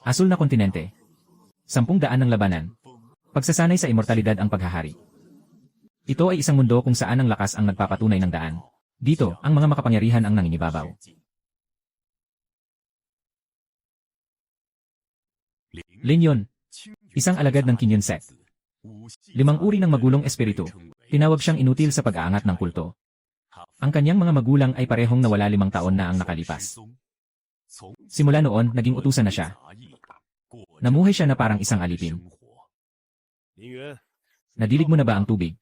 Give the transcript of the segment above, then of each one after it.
Asul na kontinente. 10,000 ng labanan. Pagsasanay sa immortalidad ang paghahari. Ito ay isang mundo kung saan ang lakas ang nagpapatunay ng daan. Dito, ang mga makapangyarihan ang nangingibabaw. Linyon. Isang alagad ng Kinyon sect. 5 uri ng magulong espiritu. Tinawag siyang inutil sa pag-aangat ng kulto. Ang kanyang mga magulang ay parehong nawala 5 taon na ang nakalipas. Simula noon, naging utusan na siya. Namuhay siya na parang isang alipin. Nadilig mo na ba ang tubig?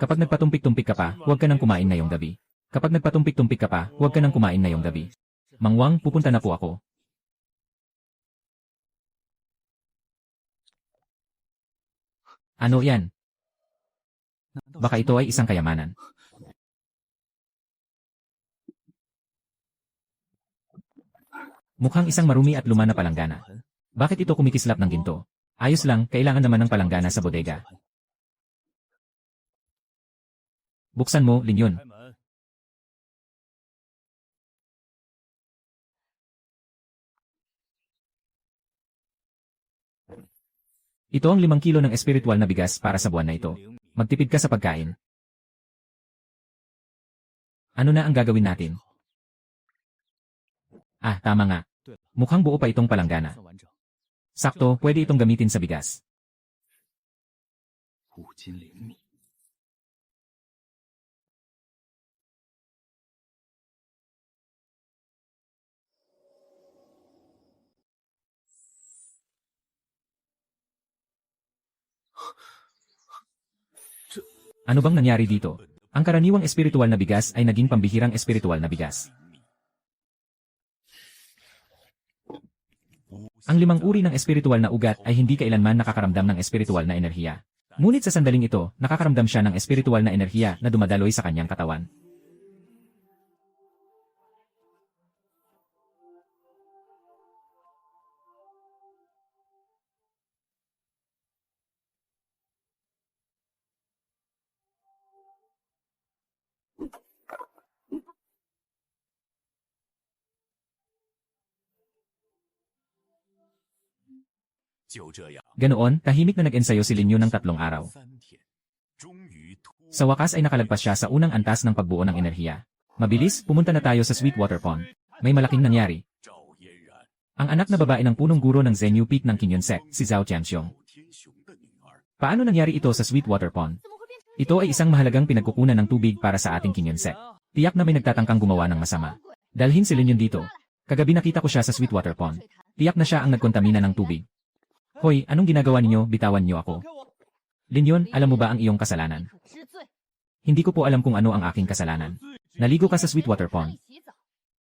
Kapag nagpatumpik-tumpik ka pa, huwag ka nang kumain ngayong gabi. Kapag nagpatumpik-tumpik ka pa, huwag ka nang kumain ngayong gabi. Mangwang, pupunta na po ako. Ano yan? Baka ito ay isang kayamanan. Mukhang isang marumi at luma na palanggana. Bakit ito kumikislap ng ginto? Ayos lang, kailangan naman ng palanggana sa bodega. Buksan mo, Linyon. Ito ang 5 kilo ng espiritual na bigas para sa buwan na ito. Magtipid ka sa pagkain. Ano na ang gagawin natin? Ah, tama nga. Mukhang buo pa itong palanggana. Sakto, pwede itong gamitin sa bigas. Ano bang nangyari dito? Ang karaniwang espiritual na bigas ay naging pambihirang espiritual na bigas. Ang 5 uri ng espiritual na ugat ay hindi kailanman nakakaramdam ng espiritual na enerhiya. Ngunit sa sandaling ito, nakakaramdam siya ng espiritual na enerhiya na dumadaloy sa kanyang katawan. Ganoon, tahimik na nag-ensayo si Linyo ng 3 araw. Sa wakas ay nakalagpas siya sa unang antas ng pagbuo ng enerhiya. Mabilis, pumunta na tayo sa Sweetwater Pond. May malaking nangyari. Ang anak na babae ng punong guro ng Zhenyu Peak ng Kinyon Sect, si Zhao Tianxiong. Paano nangyari ito sa Sweetwater Pond? Ito ay isang mahalagang pinagkukunan ng tubig para sa ating Kinyon Sect. Tiyak na may nagtatangkang gumawa ng masama. Dalhin si Linyon dito. Kagabi nakita ko siya sa Sweetwater Pond. Tiyak na siya ang nagkontamina ng tubig. Hoy, anong ginagawa ninyo? Bitawan niyo ako. Linyon, alam mo ba ang iyong kasalanan? Hindi ko po alam kung ano ang aking kasalanan. Naligo ka sa Sweetwater Pond.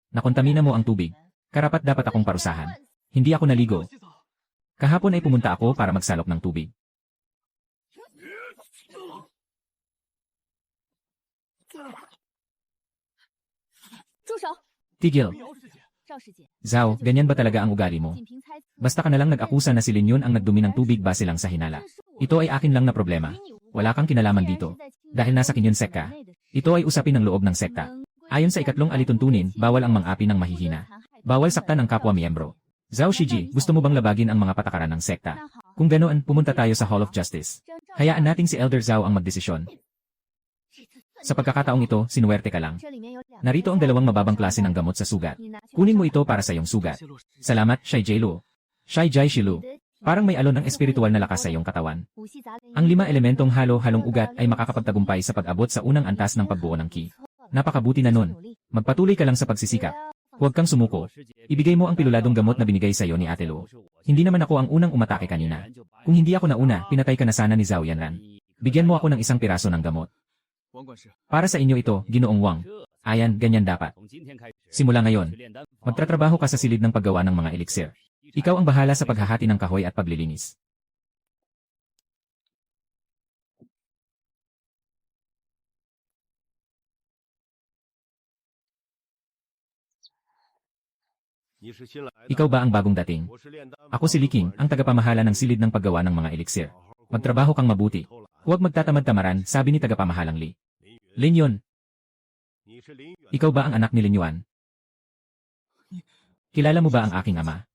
Nakontamina mo ang tubig. Karapat dapat akong parusahan. Hindi ako naligo. Kahapon ay pumunta ako para magsalok ng tubig. Tigil. Zhao, ganyan ba talaga ang ugali mo? Basta ka na lang nag-akusa na si Linyon ang nagdumi ng tubig base lang sa hinala. Ito ay akin lang na problema. Wala kang kinalaman dito. Dahil nasa Kinyon Sect ka. Ito ay usapin ng loob ng sekta. Ayon sa 2 alituntunin, bawal ang mang-api ng mahihina. Bawal saktan ang kapwa miyembro. Zhao Shiji, gusto mo bang labagin ang mga patakaran ng sekta? Kung ganoon, pumunta tayo sa Hall of Justice. Hayaan nating si Elder Zhao ang magdesisyon. Sa pagkakataong ito, sinuwerte ka lang. Narito ang 2 mababang klase ng gamot sa sugat. Kunin mo ito para sa iyong sugat. Salamat, Shai Jailu. Shai Jai Shilu. Parang may alon ng espiritual na lakas sa iyong katawan. Ang 5 elementong halo-halong ugat ay makakapagtagumpay sa pag-abot sa unang antas ng pagbuo ng ki. Napakabuti na nun. Magpatuloy ka lang sa pagsisikap. Huwag kang sumuko. Ibigay mo ang piluladong gamot na binigay sa iyo ni Ate Luo. Hindi naman ako ang unang umatake kanina. Kung hindi ako nauna, pinatay ka na sana ni Zhao Yanran. Bigyan mo ako ng isang piraso ng gamot. Para sa inyo ito, Ginoong Wang. Ayan, ganyan dapat. Simula ngayon, magtatrabaho ka sa silid ng paggawa ng mga elixir. Ikaw ang bahala sa paghahati ng kahoy at paglilinis. Ikaw ba ang bagong dating? Ako si Li King, ang tagapamahala ng silid ng paggawa ng mga elixir. Magtrabaho kang mabuti. Huwag magtatamad-tamaran, sabi ni tagapamahalang Li. Linyon. Ikaw ba ang anak ni Linyuan? Kilala mo ba ang aking ama?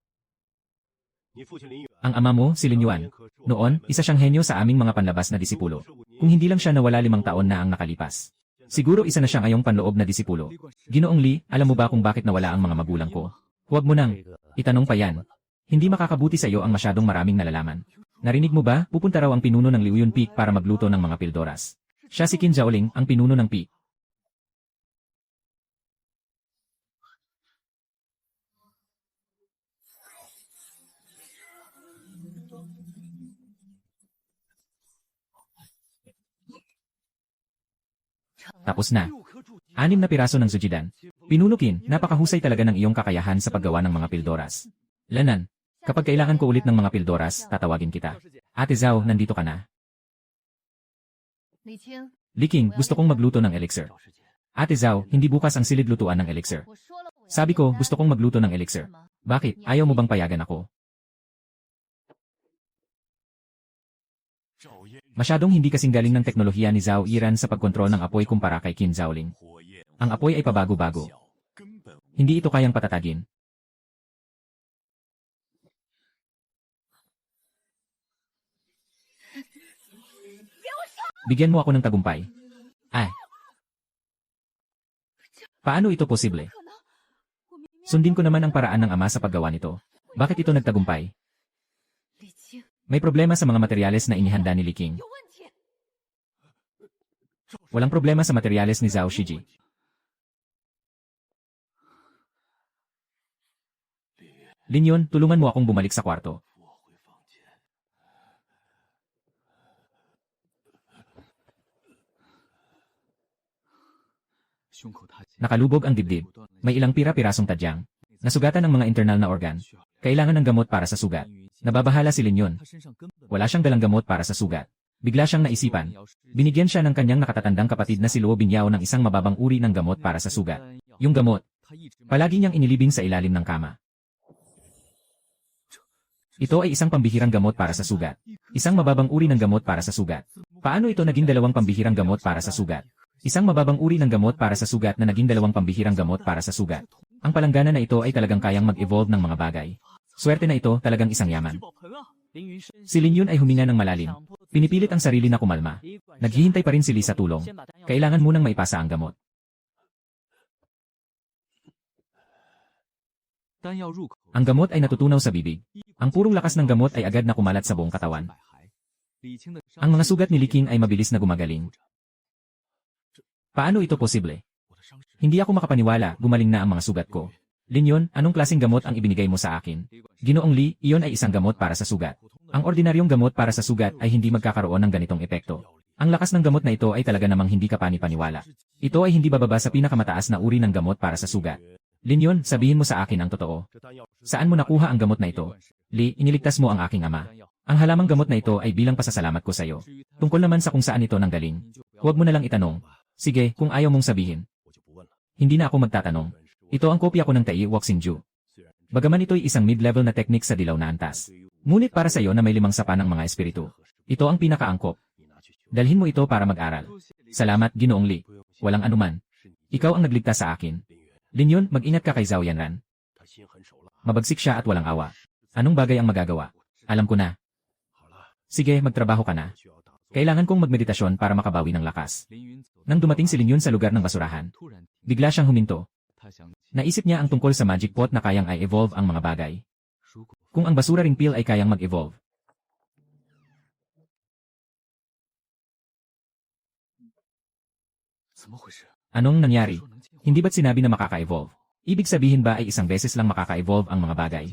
Ang ama mo, si Lin Yuan. Noon, isa siyang henyo sa aming mga panlabas na disipulo. Kung hindi lang siya nawala 5 taon na ang nakalipas. Siguro isa na siya ngayong panloob na disipulo. Ginoong Li, alam mo ba kung bakit nawala ang mga magulang ko? Huwag mo nang itanong pa yan. Hindi makakabuti sa iyo ang masyadong maraming nalalaman. Narinig mo ba, pupunta raw ang pinuno ng Liuyun Peak para magluto ng mga pildoras. Siya si Qin Zhaoling, ang pinuno ng Peak. Tapos na. 6 na piraso ng Zujidan. Pinunukin, napakahusay talaga ng iyong kakayahan sa paggawa ng mga pildoras. Lanan, kapag kailangan ko ulit ng mga pildoras, tatawagin kita. Ate Zhao, nandito ka na. Li Qing, gusto kong magluto ng elixir. Ate Zhao, hindi bukas ang silid lutuan ng elixir. Sabi ko, gusto kong magluto ng elixir. Bakit, ayaw mo bang payagan ako? Masyadong hindi kasing galing ng teknolohiya ni Zhao Yiran sa pagkontrol ng apoy kumpara kay Qin Zhaoling. Ang apoy ay pabago-bago. Hindi ito kayang patatagin. Bigyan mo ako ng tagumpay. Ay. Paano ito posible? Sundin ko naman ang paraan ng ama sa paggawa nito. Bakit ito nagtagumpay? May problema sa mga materyales na inihanda ni Li Qing. Walang problema sa materyales ni Zhao Shiji. Lin Yun, tulungan mo akong bumalik sa kwarto. Nakalubog ang dibdib. May ilang pira-pirasong tadyang. Nasugatan ng mga internal na organ. Kailangan ng gamot para sa sugat. Nababahala si Lin Yun. Wala siyang dalang gamot para sa sugat. Bigla siyang naisipan. Binigyan siya ng kanyang nakatatandang kapatid na si Luo Bingyao ng isang mababang uri ng gamot para sa sugat. Yung gamot, palagi niyang inilibing sa ilalim ng kama. Ito ay isang pambihirang gamot para sa sugat. Isang mababang uri ng gamot para sa sugat. Paano ito naging 2 pambihirang gamot para sa sugat? Isang mababang uri ng gamot para sa sugat na naging 2 pambihirang gamot para sa sugat. Ang palanggana na ito ay talagang kayang mag-evolve ng mga bagay. Swerte na ito, talagang isang yaman. Si Lin Yun ay huminga ng malalim. Pinipilit ang sarili na kumalma. Naghihintay pa rin si Li sa tulong. Kailangan munang maipasa ang gamot. Ang gamot ay natutunaw sa bibig. Ang purong lakas ng gamot ay agad na kumalat sa buong katawan. Ang mga sugat ni Li Qing ay mabilis na gumagaling. Paano ito posible? Hindi ako makapaniwala, gumaling na ang mga sugat ko. Lin Yun, anong klaseng gamot ang ibinigay mo sa akin? Ginoong Li, iyon ay isang gamot para sa sugat. Ang ordinaryong gamot para sa sugat ay hindi magkakaroon ng ganitong epekto. Ang lakas ng gamot na ito ay talaga namang hindi ka panipaniwala. Ito ay hindi bababa sa pinakamataas na uri ng gamot para sa sugat. Lin Yun, sabihin mo sa akin ang totoo. Saan mo nakuha ang gamot na ito? Li, iniligtas mo ang aking ama. Ang halamang gamot na ito ay bilang pasasalamat ko sa iyo. Tungkol naman sa kung saan ito nanggaling. Huwag mo na lang itanong. Sige, kung ayaw mong sabihin. Hindi na ako magtatanong. Ito ang kopya ko ng Tai Woxinju. Bagaman ito'y isang mid-level na teknik sa dilaw na antas. Ngunit para sa iyo na may 5 sapa ng mga espiritu. Ito ang pinakaangkop. Dalhin mo ito para mag-aral. Salamat, Ginoong Li. Walang anuman. Ikaw ang nagligtas sa akin. Lin Yun, mag-ingat ka kay Zhao Yanran. Mabagsik siya at walang awa. Anong bagay ang magagawa? Alam ko na. Sige, magtrabaho ka na. Kailangan kong magmeditasyon para makabawi ng lakas. Nang dumating si Lin Yun sa lugar ng basurahan, bigla siyang huminto. Naisip niya ang tungkol sa magic pot na kayang i-evolve ang mga bagay. Kung ang basura ring pill ay kayang mag-evolve. Anong nangyari? Hindi ba't sinabi na makaka-evolve? Ibig sabihin ba ay isang beses lang makaka-evolve ang mga bagay?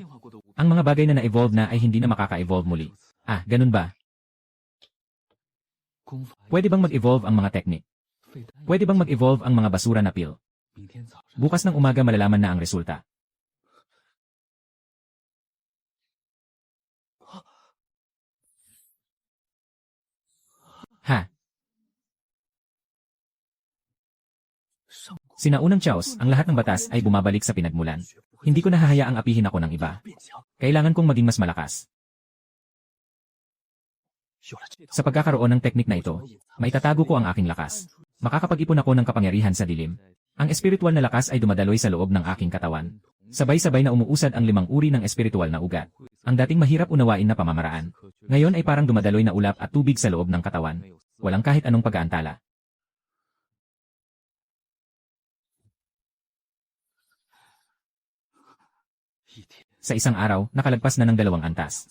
Ang mga bagay na na-evolve na ay hindi na makaka-evolve muli. Ah, ganun ba? Pwede bang mag-evolve ang mga teknik? Pwede bang mag-evolve ang mga basura na pill? Bukas ng umaga malalaman na ang resulta. Ha? Sinaunang Chaos, ang lahat ng batas ay bumabalik sa pinagmulan. Hindi ko nahahayaang apihin ako ng iba. Kailangan kong maging mas malakas. Sa pagkakaroon ng teknik na ito, maitatago ko ang aking lakas. Makakapag-ipon ako ng kapangyarihan sa dilim. Ang espiritual na lakas ay dumadaloy sa loob ng aking katawan. Sabay-sabay na umuusad ang 5 uri ng espiritual na ugat. Ang dating mahirap unawain na pamamaraan. Ngayon ay parang dumadaloy na ulap at tubig sa loob ng katawan. Walang kahit anong pag-aantala. Sa isang araw, nakalagpas na ng 2 antas.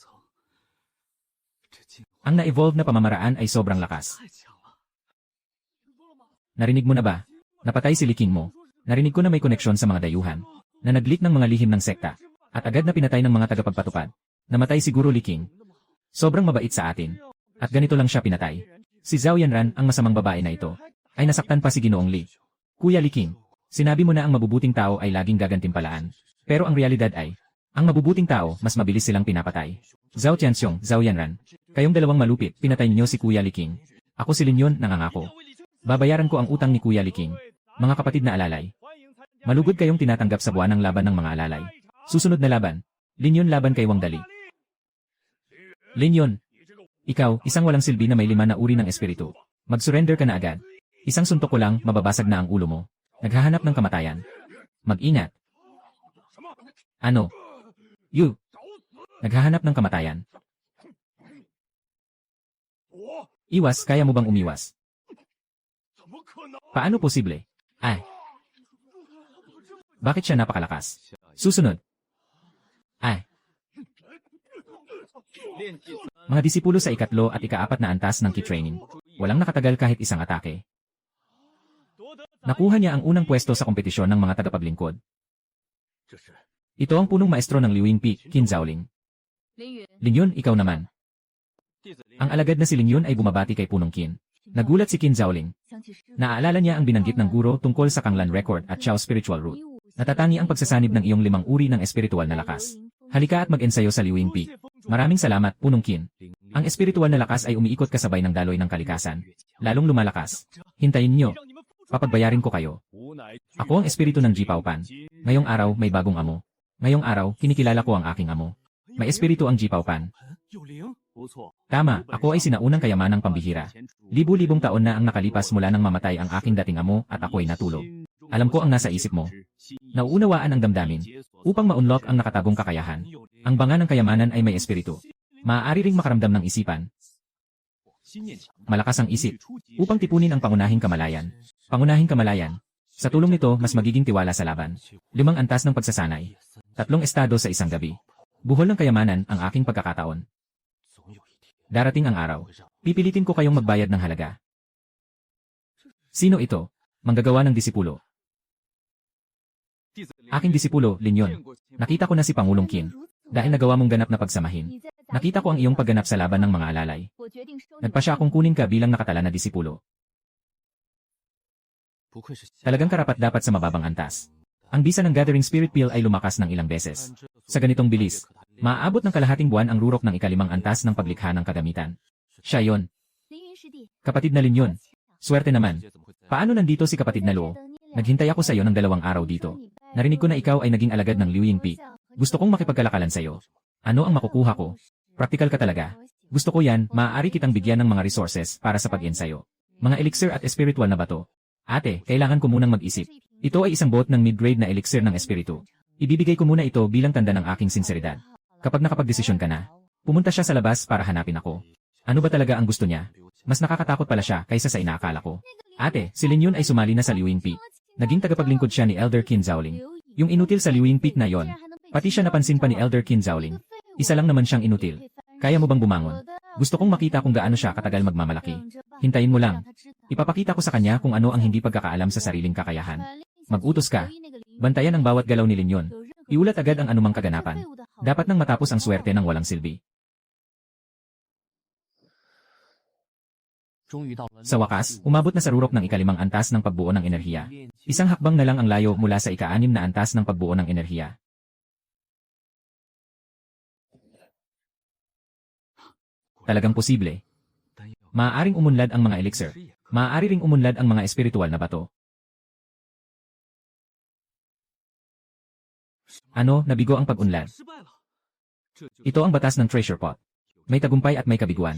Ang na-evolve na pamamaraan ay sobrang lakas. Narinig mo na ba? Napatay si Liking mo. Narinig ko na may koneksyon sa mga dayuhan. Na nag-leak ng mga lihim ng sekta. At agad na pinatay ng mga tagapagpatupad. Namatay siguro Liking. Sobrang mabait sa atin. At ganito lang siya pinatay. Si Zhao Yanran, ang masamang babae na ito, ay nasaktan pa si Ginoong Li. Kuya Liking, sinabi mo na ang mabubuting tao ay laging gagantimpalaan. Pero ang realidad ay, ang mabubuting tao, mas mabilis silang pinapatay. Zhao Tianxiong, Zhao Yanran, kayong dalawang malupit, pinatay niyo si Kuya Liking. Ako si Linyon, nangangako. Babayaran ko ang utang ni Kuya Liking. Mga kapatid na alalay. Malugod kayong tinatanggap sa buwanang laban ng mga alalay. Susunod na laban. Linyon laban kay Wang Dali. Linyon. Ikaw, isang walang silbi na may 5 na uri ng espiritu. Mag-surrender ka na agad. Isang suntok ko lang, mababasag na ang ulo mo. Naghahanap ng kamatayan. Mag-ingat. Ano? You. Naghahanap ng kamatayan. Iwas, kaya mo bang umiwas? Paano posible? Ay. Bakit siya napakalakas? Susunod. Ay. Mga disipulo sa ikatlo at ika-4 na antas ng key training. Walang nakatagal kahit isang atake. Nakuha niya ang unang pwesto sa kompetisyon ng mga tagapaglingkod. Ito ang punong maestro ng Liwing Peak, Qin Zhaoling. Linyon, ikaw naman. Ang alagad na si Linyon ay bumabati kay Punong Qin. Nagulat si Qin Zhaoling. Naaalala niya ang binanggit ng guro tungkol sa Kanglan Record at Chao Spiritual Root. Natatangi ang pagsasanib ng iyong 5 uri ng espiritual na lakas. Halika at mag-ensayo sa Liwing Peak. Maraming salamat, Punong Qin. Ang espiritual na lakas ay umiikot kasabay ng daloy ng kalikasan. Lalong lumalakas. Hintayin niyo. Papagbayarin ko kayo. Ako ang espiritu ng Jipao Pan. Ngayong araw may bagong amo. Ngayong araw, kinikilala ko ang aking amo. May espiritu ang Jipao Pan. Tama, ako ay sinaunang kayamanang pambihira. Libu-libong taon na ang nakalipas mula nang mamatay ang aking dating amo at ako'y natulog. Alam ko ang nasa isip mo. Nauunawaan ang damdamin. Upang ma-unlock ang nakatagong kakayahan. Ang banga ng kayamanan ay may espiritu. Maaari ring makaramdam ng isipan. Malakas ang isip. Upang tipunin ang pangunahing kamalayan. Pangunahing kamalayan. Sa tulong nito, mas magiging tiwala sa laban. 5 antas ng pagsasanay. 3 estado sa isang gabi. Buhol ng kayamanan ang aking pagkakataon. Darating ang araw. Pipilitin ko kayong magbayad ng halaga. Sino ito? Manggagawa ng disipulo. Aking disipulo, Linyon. Nakita ko na si Pangulong Qin. Dahil nagawa mong ganap na pagsamahin. Nakita ko ang iyong pagganap sa laban ng mga alalay. Nagpasya akong kunin ka bilang nakatala na disipulo. Talagang karapat-dapat sa mababang antas. Ang bisa ng Gathering Spirit Pill ay lumakas ng ilang beses. Sa ganitong bilis, maaabot ng kalahating buwan ang rurok ng ika-5 antas ng paglikha ng kagamitan. Siya yon. Kapatid na Linyon. Swerte naman. Paano nandito si kapatid na Luo? Naghintay ako sa iyo ng 2 araw dito. Narinig ko na ikaw ay naging alagad ng Liwing Peak. Gusto kong makipagkalakalan sa iyo. Ano ang makukuha ko? Praktikal ka talaga. Gusto ko yan, maaari kitang bigyan ng mga resources para sa pag-ensayo. Mga elixir at espiritual na bato. Ate, kailangan ko munang mag-isip. Ito ay isang bot ng mid-grade na elixir ng espiritu. Ibibigay ko muna ito bilang tanda ng aking sinseridad. Kapag nakapagdesisyon ka na, pumunta siya sa labas para hanapin ako. Ano ba talaga ang gusto niya? Mas nakakatakot pala siya kaysa sa inaakala ko. Ate, si Linyon ay sumali na sa Liwing Peak. Naging tagapaglingkod siya ni Elder Qin Zhaoling. Yung inutil sa Liwing Peak na yon, pati siya napansin pa ni Elder Qin Zhaoling. Isa lang naman siyang inutil. Kaya mo bang bumangon? Gusto kong makita kung gaano siya katagal magmamalaki. Hintayin mo lang. Ipapakita ko sa kanya kung ano ang hindi pagkakaalam sa sariling kakayahan. Mag-utos ka. Bantayan ang bawat galaw ni Linyon. Iulat agad ang anumang kaganapan. Dapat nang matapos ang swerte ng walang silbi. Sa wakas, umabot na sa rurok ng ika-5 antas ng pagbuo ng enerhiya. Isang hakbang na lang ang layo mula sa ika-6 na antas ng pagbuo ng enerhiya. Talagang posible. Maaaring umunlad ang mga elixir. Maaari ring umunlad ang mga espiritual na bato. Ano, nabigo ang pag-unlad? Ito ang batas ng treasure pot. May tagumpay at may kabiguan.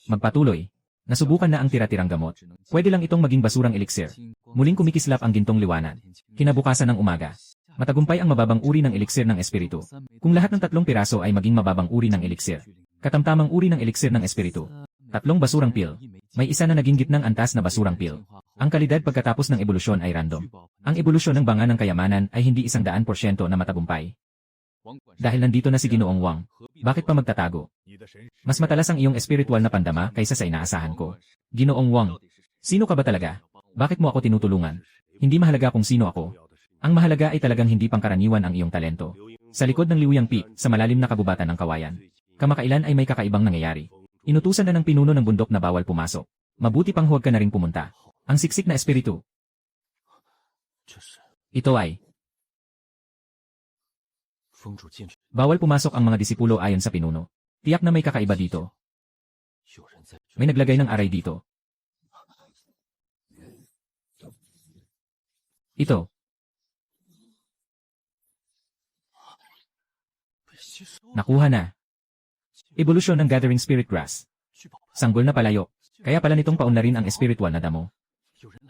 Magpatuloy. Nasubukan na ang tira-tirang gamot. Pwede lang itong maging basurang elixir. Muling kumikislap ang gintong liwanag. Kinabukasan ng umaga. Matagumpay ang mababang uri ng elixir ng espiritu. Kung lahat ng 3 piraso ay maging mababang uri ng elixir. Katamtamang uri ng elixir ng espiritu. 3 basurang pil. May isa na naging gitnang antas na basurang pil. Ang kalidad pagkatapos ng ebolusyon ay random. Ang ebolusyon ng banga ng kayamanan ay hindi 100% na matagumpay. Dahil nandito na si Ginoong Wang, bakit pa magtatago? Mas matalas ang iyong espiritual na pandama kaysa sa inaasahan ko. Ginoong Wang, sino ka ba talaga? Bakit mo ako tinutulungan? Hindi mahalaga kung sino ako. Ang mahalaga ay talagang hindi pangkaraniwan ang iyong talento. Sa likod ng Liuyang Peak, sa malalim na kabubatan ng kawayan. Kamakailan ay may kakaibang nangyayari. Inutusan na ng pinuno ng bundok na bawal pumasok. Mabuti pang huwag ka na rin pumunta. Ang siksik na espiritu. Ito ay bawal pumasok ang mga disipulo ayon sa pinuno. Tiyak na may kakaiba dito. May naglagay ng aray dito. Ito. Nakuha na. Evolusyon ng Gathering Spirit Grass. Sanggol na palayo. Kaya pala nitong paunlarin ang espiritual na damo.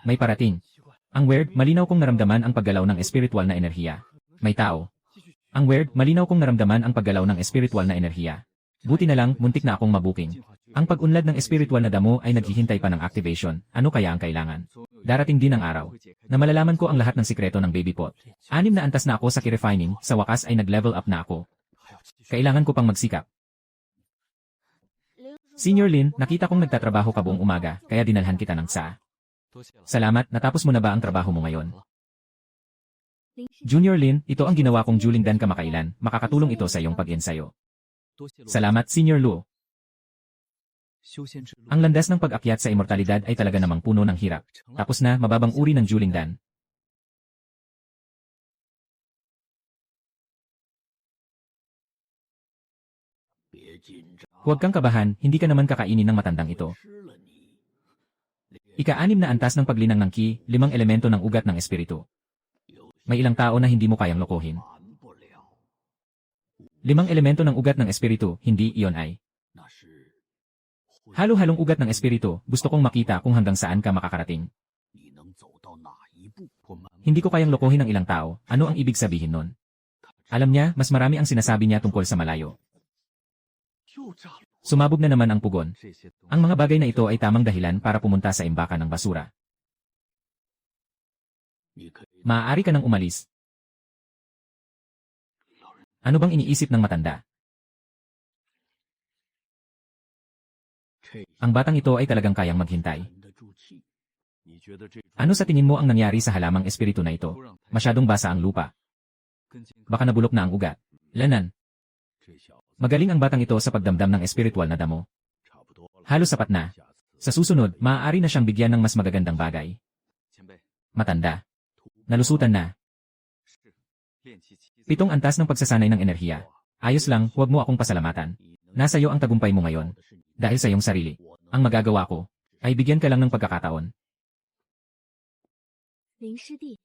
May parating. Ang weird, malinaw kong naramdaman ang paggalaw ng espiritual na enerhiya. May tao. Ang weird, malinaw kong naramdaman ang paggalaw ng espiritual na enerhiya. Buti na lang, muntik na akong mabuking. Ang pag-unlad ng espiritual na damo ay naghihintay pa ng activation. Ano kaya ang kailangan? Darating din ang araw na malalaman ko ang lahat ng sikreto ng baby pot. 6 na antas na ako sa ki-refining, sa wakas ay nag-level up na ako. Kailangan ko pang magsikap. Senior Lin, nakita kong nagtatrabaho ka buong umaga, kaya dinalhan kita ng tsaa. Salamat, natapos mo na ba ang trabaho mo ngayon? Junior Lin, ito ang ginawa kong Juling Dan kamakailan, makakatulong ito sa iyong pag-ensayo. Salamat, Senior Luo. Ang landas ng pag-akyat sa immortalidad ay talaga namang puno ng hirap. Tapos na, mababang uri ng Juling Dan. Huwag kang kabahan, hindi ka naman kakainin ng matandang ito. Ika-6 na antas ng paglinang ng ki, 5 elemento ng ugat ng espiritu. May ilang tao na hindi mo kayang lokohin. 5 elemento ng ugat ng espiritu, hindi iyon ay. Halo-halong ugat ng espiritu, gusto kong makita kung hanggang saan ka makakarating. Hindi ko kayang lokohin ng ilang tao, ano ang ibig sabihin nun? Alam niya, mas marami ang sinasabi niya tungkol sa malayo. Sumabog na naman ang pugon. Ang mga bagay na ito ay tamang dahilan para pumunta sa imbakan ng basura. Maaari ka nang umalis. Ano bang iniisip ng matanda? Ang batang ito ay talagang kayang maghintay. Ano sa tingin mo ang nangyari sa halamang espiritu na ito? Masyadong basa ang lupa. Baka nabulok na ang ugat. Lanan. Magaling ang batang ito sa pagdamdam ng espiritual na damo. Halos sapat na. Sa susunod, maaari na siyang bigyan ng mas magagandang bagay. Matanda. Nalusutan na. 7 antas ng pagsasanay ng enerhiya. Ayos lang, huwag mo akong pasalamatan. Nasa iyo ang tagumpay mo ngayon. Dahil sa iyong sarili. Ang magagawa ko, ay bigyan ka lang ng pagkakataon.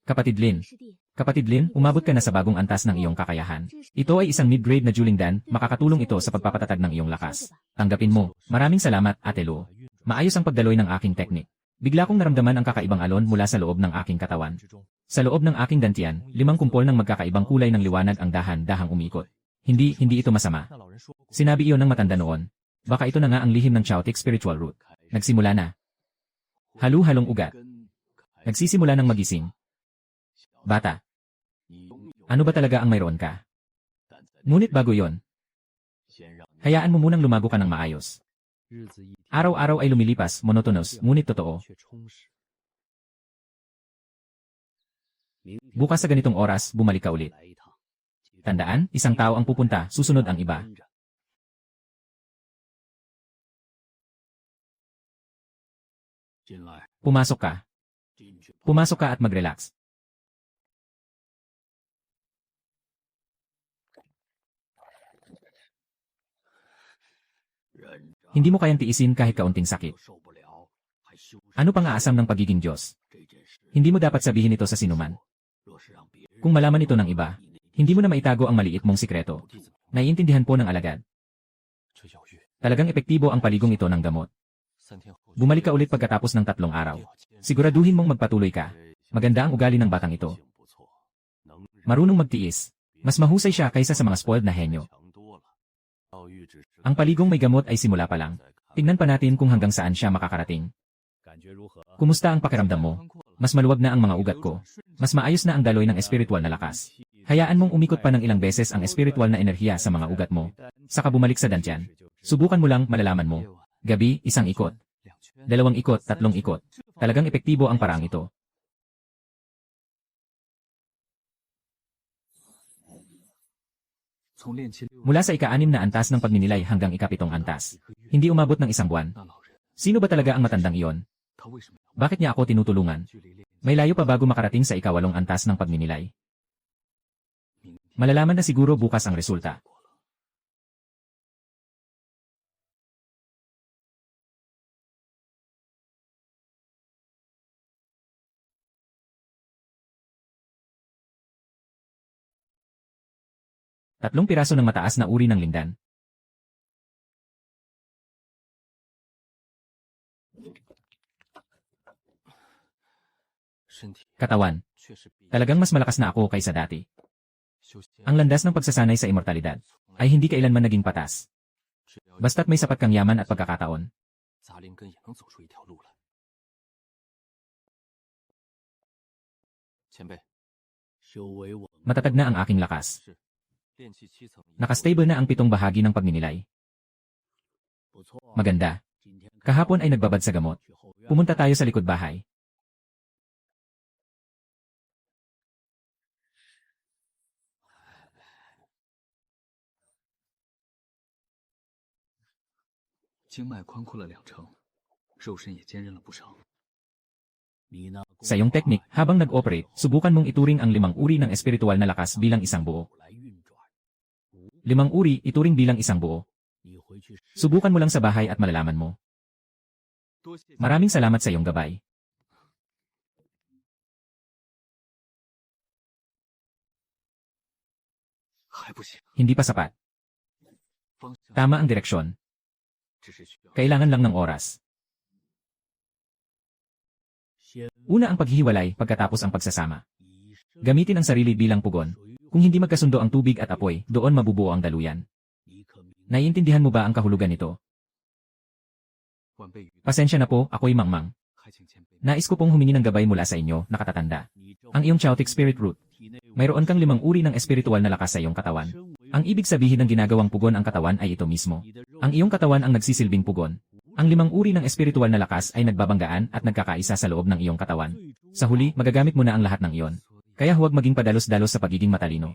Kapatid Lin, umabot ka na sa bagong antas ng iyong kakayahan. Ito ay isang mid-grade na Juling Dan, makakatulong ito sa pagpapatatag ng iyong lakas. Tanggapin mo. Maraming salamat, Ate Luo. Maayos ang pagdaloy ng aking teknik. Bigla kong naramdaman ang kakaibang alon mula sa loob ng aking katawan. Sa loob ng aking dantian, 5 kumpol ng magkakaibang kulay ng liwanag ang dahan-dahang umikot. Hindi ito masama. Sinabi iyon ng matanda noon. Baka ito na nga ang lihim ng Chaotic Spiritual Root. Nagsimula na. Halu-halong ugat. Nagsisimula ng magising. Bata. Ano ba talaga ang mayroon ka? Ngunit bago yon, hayaan mo munang lumago ka ng maayos. Araw-araw ay lumilipas, monotonous, ngunit totoo. Bukas sa ganitong oras, bumalik ka ulit. Tandaan, isang tao ang pupunta, susunod ang iba. Pumasok ka. Pumasok ka at mag-relax. Hindi mo kayang tiisin kahit kaunting sakit. Ano pang aasam ng pagiging Diyos? Hindi mo dapat sabihin ito sa sinuman. Kung malaman ito ng iba, hindi mo na maitago ang maliit mong sikreto. Naiintindihan po ng alagad. Talagang epektibo ang paligong ito ng gamot. Bumalik ka ulit pagkatapos ng 3 araw. Siguraduhin mong magpatuloy ka. Maganda ang ugali ng batang ito. Marunong magtiis. Mas mahusay siya kaysa sa mga spoiled na henyo. Ang paligong may gamot ay simula pa lang. Tingnan pa natin kung hanggang saan siya makakarating. Kumusta ang pakiramdam mo? Mas maluwag na ang mga ugat ko. Mas maayos na ang daloy ng espiritual na lakas. Hayaan mong umikot pa ng ilang beses ang espiritual na enerhiya sa mga ugat mo. Saka bumalik sa dantyan. Subukan mo lang, malalaman mo. Gabi, 1 ikot. 2 ikot, 3 ikot. Talagang epektibo ang parang ito. Mula sa ika-6 na antas ng pagninilay hanggang ika-7 antas. Hindi umabot ng 1 buwan. Sino ba talaga ang matandang iyon? Bakit niya ako tinutulungan? May layo pa bago makarating sa ika-8 antas ng pagninilay. Malalaman na siguro bukas ang resulta. Tatlong piraso ng mataas na uri ng lindan. Katawan. Talagang mas malakas na ako kaysa dati. Ang landas ng pagsasanay sa immortalidad ay hindi kailanman naging patas. Basta't may sapat kang yaman at pagkakataon. Matatag na ang aking lakas. Nakastable na ang 7 bahagi ng pagninilay. Maganda. Kahapon ay nagbabad sa gamot. Pumunta tayo sa likod bahay. Sa iyong teknik, habang nag-operate, subukan mong ituring ang 5 uri ng espiritual na lakas bilang isang buo. 5 uri, ituring bilang isang buo. Subukan mo lang sa bahay at malalaman mo. Maraming salamat sa iyong gabay. Hindi pa sapat. Tama ang direksyon. Kailangan lang ng oras. Una ang paghihiwalay, pagkatapos ang pagsasama. Gamitin ang sarili bilang pugon. Kung hindi magkasundo ang tubig at apoy, doon mabubuo ang daluyan. Naiintindihan mo ba ang kahulugan nito? Pasensya na po, ako'y mangmang. Nais ko pong humingi ng gabay mula sa inyo, nakatatanda. Ang iyong Chaotic Spirit Root. Mayroon kang 5 uri ng espiritual na lakas sa iyong katawan. Ang ibig sabihin ng ginagawang pugon ang katawan ay ito mismo. Ang iyong katawan ang nagsisilbing pugon. Ang 5 uri ng espiritual na lakas ay nagbabanggaan at nagkakaisa sa loob ng iyong katawan. Sa huli, magagamit mo na ang lahat ng iyon. Kaya huwag maging padalos-dalos sa pagiging matalino.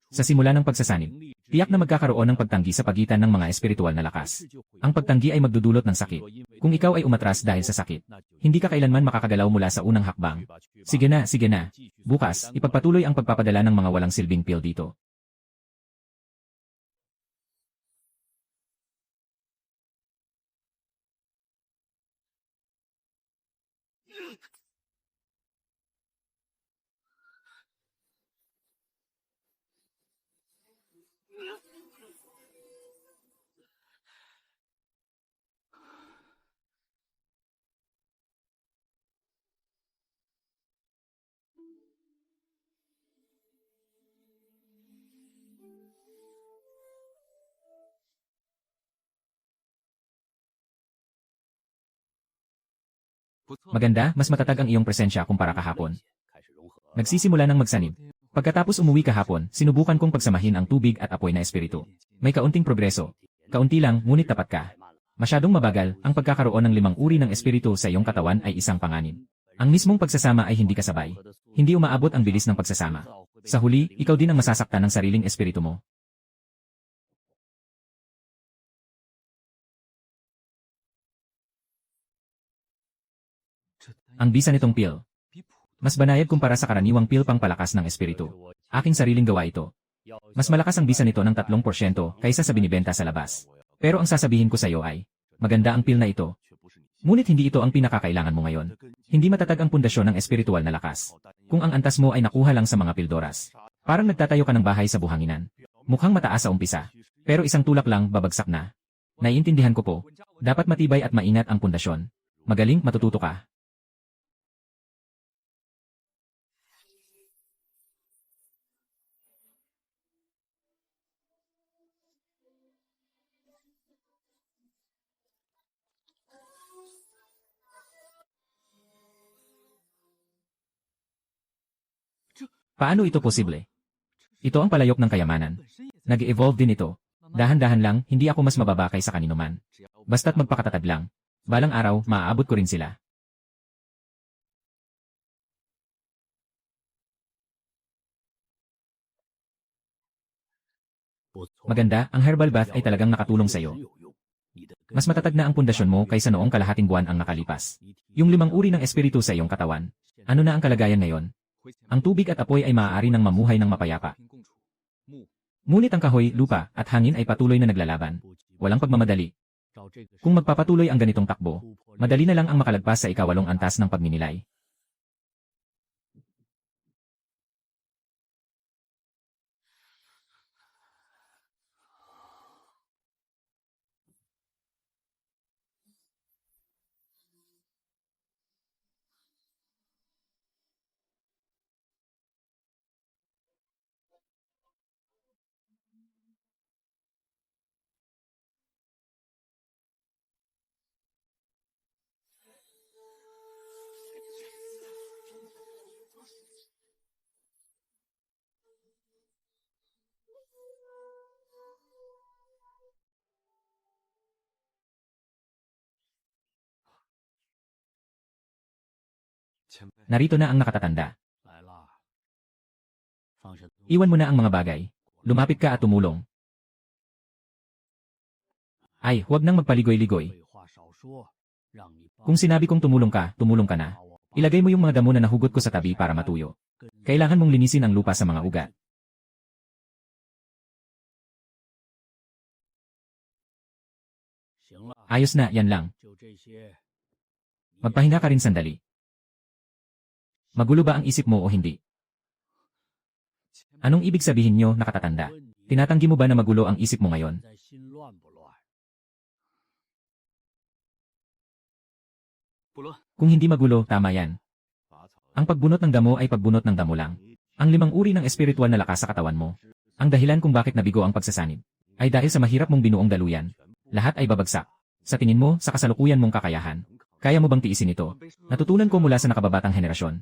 Sa simula ng pagsasanib, tiyak na magkakaroon ng pagtanggi sa pagitan ng mga espiritual na lakas. Ang pagtanggi ay magdudulot ng sakit. Kung ikaw ay umatras dahil sa sakit, hindi ka kailanman makakagalaw mula sa unang hakbang. Sige na, sige na. Bukas, ipagpatuloy ang pagpapadala ng mga walang silbing pill dito. Maganda, mas matatag ang iyong presensya kumpara kahapon. Nagsisimula ng magsanib. Pagkatapos umuwi kahapon, sinubukan kong pagsamahin ang tubig at apoy na espiritu. May kaunting progreso. Kaunti lang, ngunit tapat ka. Masyadong mabagal, ang pagkakaroon ng 5 uri ng espiritu sa iyong katawan ay isang panganib. Ang mismong pagsasama ay hindi kasabay. Hindi umaabot ang bilis ng pagsasama. Sa huli, ikaw din ang masasaktan ng sariling espiritu mo. Ang bisa nitong pill. Mas banayad kumpara sa karaniwang pill pang palakas ng espiritu. Aking sariling gawa ito. Mas malakas ang bisa nito ng 3% kaysa sa binibenta sa labas. Pero ang sasabihin ko sa iyo ay, maganda ang pill na ito. Ngunit hindi ito ang pinakakailangan mo ngayon. Hindi matatag ang pundasyon ng espiritual na lakas. Kung ang antas mo ay nakuha lang sa mga pildoras. Parang nagtatayo ka ng bahay sa buhanginan. Mukhang mataas sa umpisa. Pero isang tulak lang, babagsak na. Naiintindihan ko po. Dapat matibay at maingat ang pundasyon. Magaling, matututo ka. Paano ito posible? Ito ang palayok ng kayamanan. Nag-evolve din ito. Dahan-dahan lang, hindi ako mas mababa kaysa kanino man. Basta't magpakatatag lang. Balang araw, maaabot ko rin sila. Maganda, ang herbal bath ay talagang nakatulong sa iyo. Mas matatag na ang pundasyon mo kaysa noong kalahating buwan ang nakalipas. Yung 5 uri ng espiritu sa iyong katawan. Ano na ang kalagayan ngayon? Ang tubig at apoy ay maaari ng mamuhay ng mapayapa. Ngunit ang kahoy, lupa, at hangin ay patuloy na naglalaban. Walang pagmamadali. Kung magpapatuloy ang ganitong takbo, madali na lang ang makalagpas sa ika-8 antas ng pagninilay. Narito na ang nakatatanda. Iwan mo na ang mga bagay. Lumapit ka at tumulong. Ay, huwag nang magpaligoy-ligoy. Kung sinabi kong tumulong ka na. Ilagay mo yung mga damo na nahugot ko sa tabi para matuyo. Kailangan mong linisin ang lupa sa mga ugat. Ayos na, yan lang. Magpahinga ka rin sandali. Magulo ba ang isip mo o hindi? Anong ibig sabihin nyo, nakatatanda? Tinatanggi mo ba na magulo ang isip mo ngayon? Kung hindi magulo, tama yan. Ang pagbunot ng damo ay pagbunot ng damo lang. Ang 5 uri ng espiritual na lakas sa katawan mo. Ang dahilan kung bakit nabigo ang pagsasanib ay dahil sa mahirap mong binuong daluyan. Lahat ay babagsak. Sa tingin mo, sa kasalukuyan mong kakayahan. Kaya mo bang tiisin ito? Natutunan ko mula sa nakababatang henerasyon.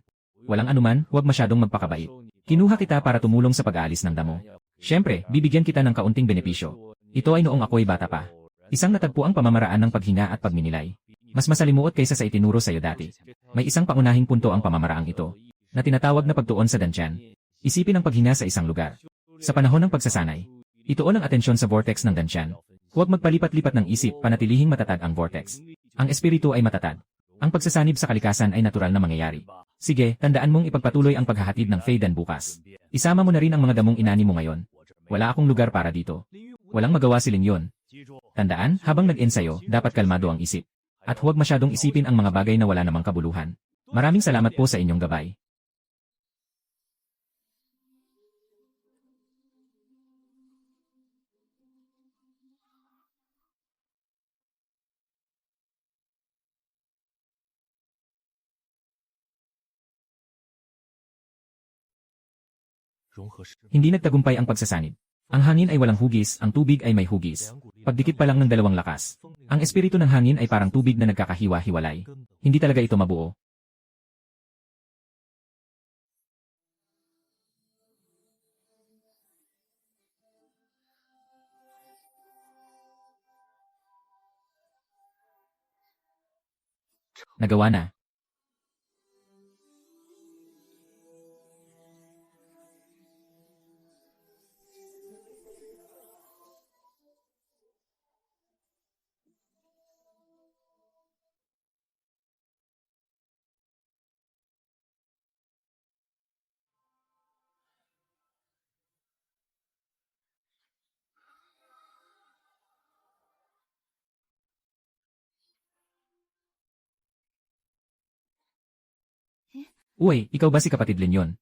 Walang anuman, huwag masyadong magpakabait. Kinuha kita para tumulong sa pag-aalis ng damo. Siyempre, bibigyan kita ng kaunting benepisyo. Ito ay noong ako'y bata pa. Isang natagpo ang pamamaraan ng paghinga at pagninilay. Mas masalimuot kaysa sa itinuro sa iyo dati. May isang pangunahing punto ang pamamaraang ito, na tinatawag na pagtuon sa dansyan. Isipin ang paghinga sa isang lugar. Sa panahon ng pagsasanay, ituon ang atensyon sa vortex ng dansyan. Huwag magpalipat-lipat ng isip, panatilihing matatag ang vortex. Ang espiritu ay matatag. Ang pagsasanib sa kalikasan ay natural na mangyayari. Sige, tandaan mong ipagpatuloy ang paghahatid ng Feidan bukas. Isama mo na rin ang mga damong inani mo ngayon. Wala akong lugar para dito. Walang magawa si Linyon. Tandaan, habang nag-ensayo, dapat kalmado ang isip. At huwag masyadong isipin ang mga bagay na wala namang kabuluhan. Maraming salamat po sa inyong gabay. Hindi nagtagumpay ang pagsasanib. Ang hangin ay walang hugis, ang tubig ay may hugis. Pagdikit pa lang ng dalawang lakas. Ang espiritu ng hangin ay parang tubig na nagkakahiwa-hiwalay. Hindi talaga ito mabuo. Nagawa na. Uy, ikaw ba si kapatid Linyon?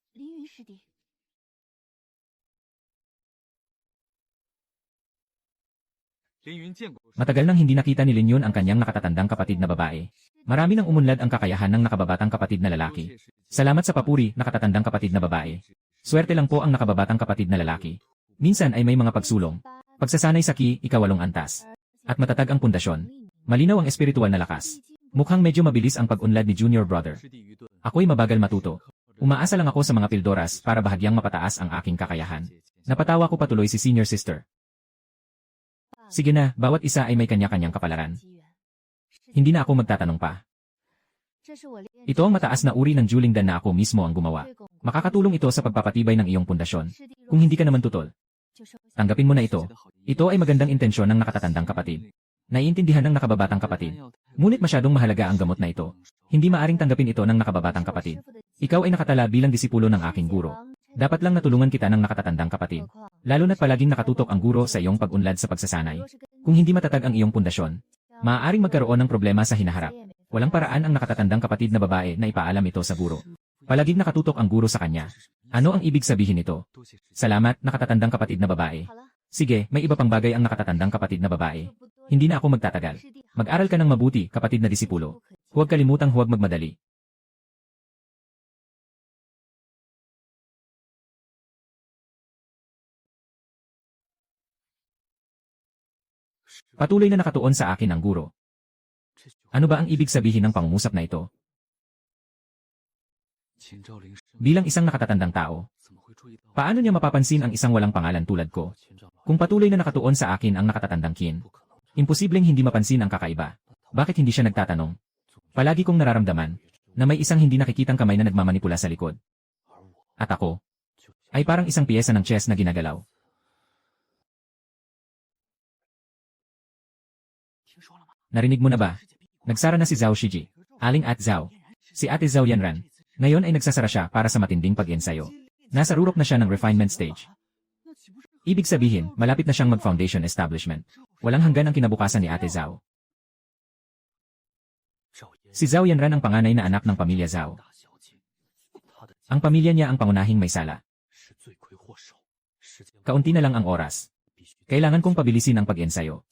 Matagal nang hindi nakita ni Lin Yun ang kanyang nakatatandang kapatid na babae. Marami nang umunlad ang kakayahan ng nakababatang kapatid na lalaki. Salamat sa papuri, nakatatandang kapatid na babae. Swerte lang po ang nakababatang kapatid na lalaki. Minsan ay may mga pagsulong. Pagsasanay sa ki, ikawalong antas. At matatag ang pundasyon. Malinaw ang espiritual na lakas. Mukhang medyo mabilis ang pag-unlad ni Junior Brother. Ako'y mabagal matuto. Umaasa lang ako sa mga pildoras para bahagyang mapataas ang aking kakayahan. Napatawa ko patuloy si Senior Sister. Sige na, bawat isa ay may kanya-kanyang kapalaran. Hindi na ako magtatanong pa. Ito ang mataas na uri ng Juling Dan na ako mismo ang gumawa. Makakatulong ito sa pagpapatibay ng iyong pundasyon. Kung hindi ka naman tutol, tanggapin mo na ito. Ito ay magandang intensyon ng nakatatandang kapatid. Naiintindihan ng nakababatang kapatid. Ngunit masyadong mahalaga ang gamot na ito. Hindi maaring tanggapin ito ng nakababatang kapatid. Ikaw ay nakatala bilang disipulo ng aking guro. Dapat lang natulungan kita ng nakatatandang kapatid. Lalo na't palaging nakatutok ang guro sa iyong pag-unlad sa pagsasanay. Kung hindi matatag ang iyong pundasyon, maaaring magkaroon ng problema sa hinaharap. Walang paraan ang nakatatandang kapatid na babae na ipaalam ito sa guro. Palaging nakatutok ang guro sa kanya. Ano ang ibig sabihin nito? Salamat, nakatatandang kapatid na babae. Sige, may iba pang bagay ang nakatatandang kapatid na babae. Hindi na ako magtatagal. Mag-aral ka ng mabuti, kapatid na disipulo. Huwag kalimutang huwag magmadali. Patuloy na nakatuon sa akin ang guro. Ano ba ang ibig sabihin ng pangungusap na ito? Bilang isang nakatatandang tao, paano niya mapapansin ang isang walang pangalan tulad ko? Kung patuloy na nakatuon sa akin ang nakatatandang Qin, imposibleng hindi mapansin ang kakaiba. Bakit hindi siya nagtatanong? Palagi kong nararamdaman na may isang hindi nakikitang kamay na nagmamanipula sa likod. At ako ay parang isang piyesa ng chess na ginagalaw. Narinig mo na ba? Nagsara na si Zhao Shiji, Aling at Zhao. Si Ate Zhao Yanran. Ngayon ay nagsasara siya para sa matinding pag-ensayo. Nasa rurok na siya ng refinement stage. Ibig sabihin, malapit na siyang mag-foundation establishment. Walang hanggan ang kinabukasan ni Ate Zhao. Si Zhao Yanran ang panganay na anak ng pamilya Zhao. Ang pamilya niya ang pangunahing may sala. Kaunti na lang ang oras. Kailangan kong pabilisin ang pag-ensayo.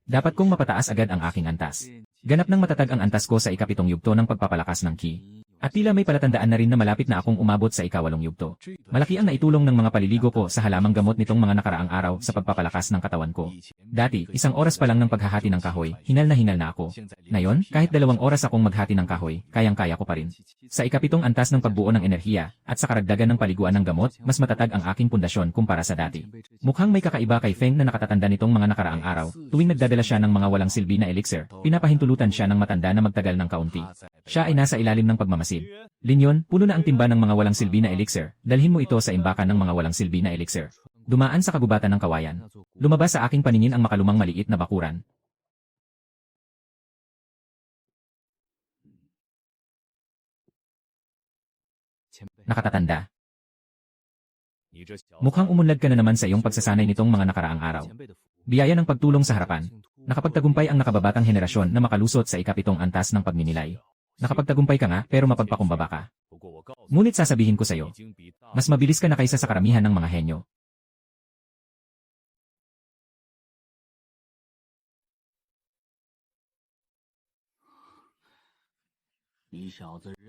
Dapat kong mapataas agad ang aking antas. Ganap ng matatag ang antas ko sa ikapitong yugto ng pagpapalakas ng ki. At tila may palatandaan na rin na malapit na akong umabot sa ikawalong yugto. Malaki ang naitulong ng mga paliligo ko sa halamang gamot nitong mga nakaraang araw sa pagpapalakas ng katawan ko. Dati, 1 oras pa lang ng paghahati ng kahoy, hinal na ako. Ngayon, kahit 2 oras akong maghati ng kahoy, kayang-kaya ko pa rin. Sa ikapitong antas ng pagbuo ng enerhiya, at sa karagdagan ng paliguan ng gamot, mas matatag ang aking pundasyon kumpara sa dati. Mukhang may kakaiba kay Feng na nakatatanda nitong mga nakaraang araw. Tuwing nagdadala siya ng mga walang silbi na elixir, pinapahintulutan siya ng matanda na magtagal ng kaunti. Siya ay nasa ilalim ng pagmamasid. Lin Yun, puno na ang timba ng mga walang silbi na elixir. Dalhin mo ito sa imbakan ng mga walang silbi na elixir. Dumaan sa kagubatan ng kawayan. Lumabas sa aking paningin ang makalumang maliit na bakuran. Nakatatanda. Mukhang umunlad ka na naman sa iyong pagsasanay nitong mga nakaraang araw. Biyaya ng pagtulong sa harapan. Nakapagtagumpay ang nakababatang henerasyon na makalusot sa ikapitong antas ng pagninilay. Nakapagtagumpay ka nga pero mapagpakumbaba ka. Ngunit sasabihin ko sa'yo, mas mabilis ka na kaysa sa karamihan ng mga henyo.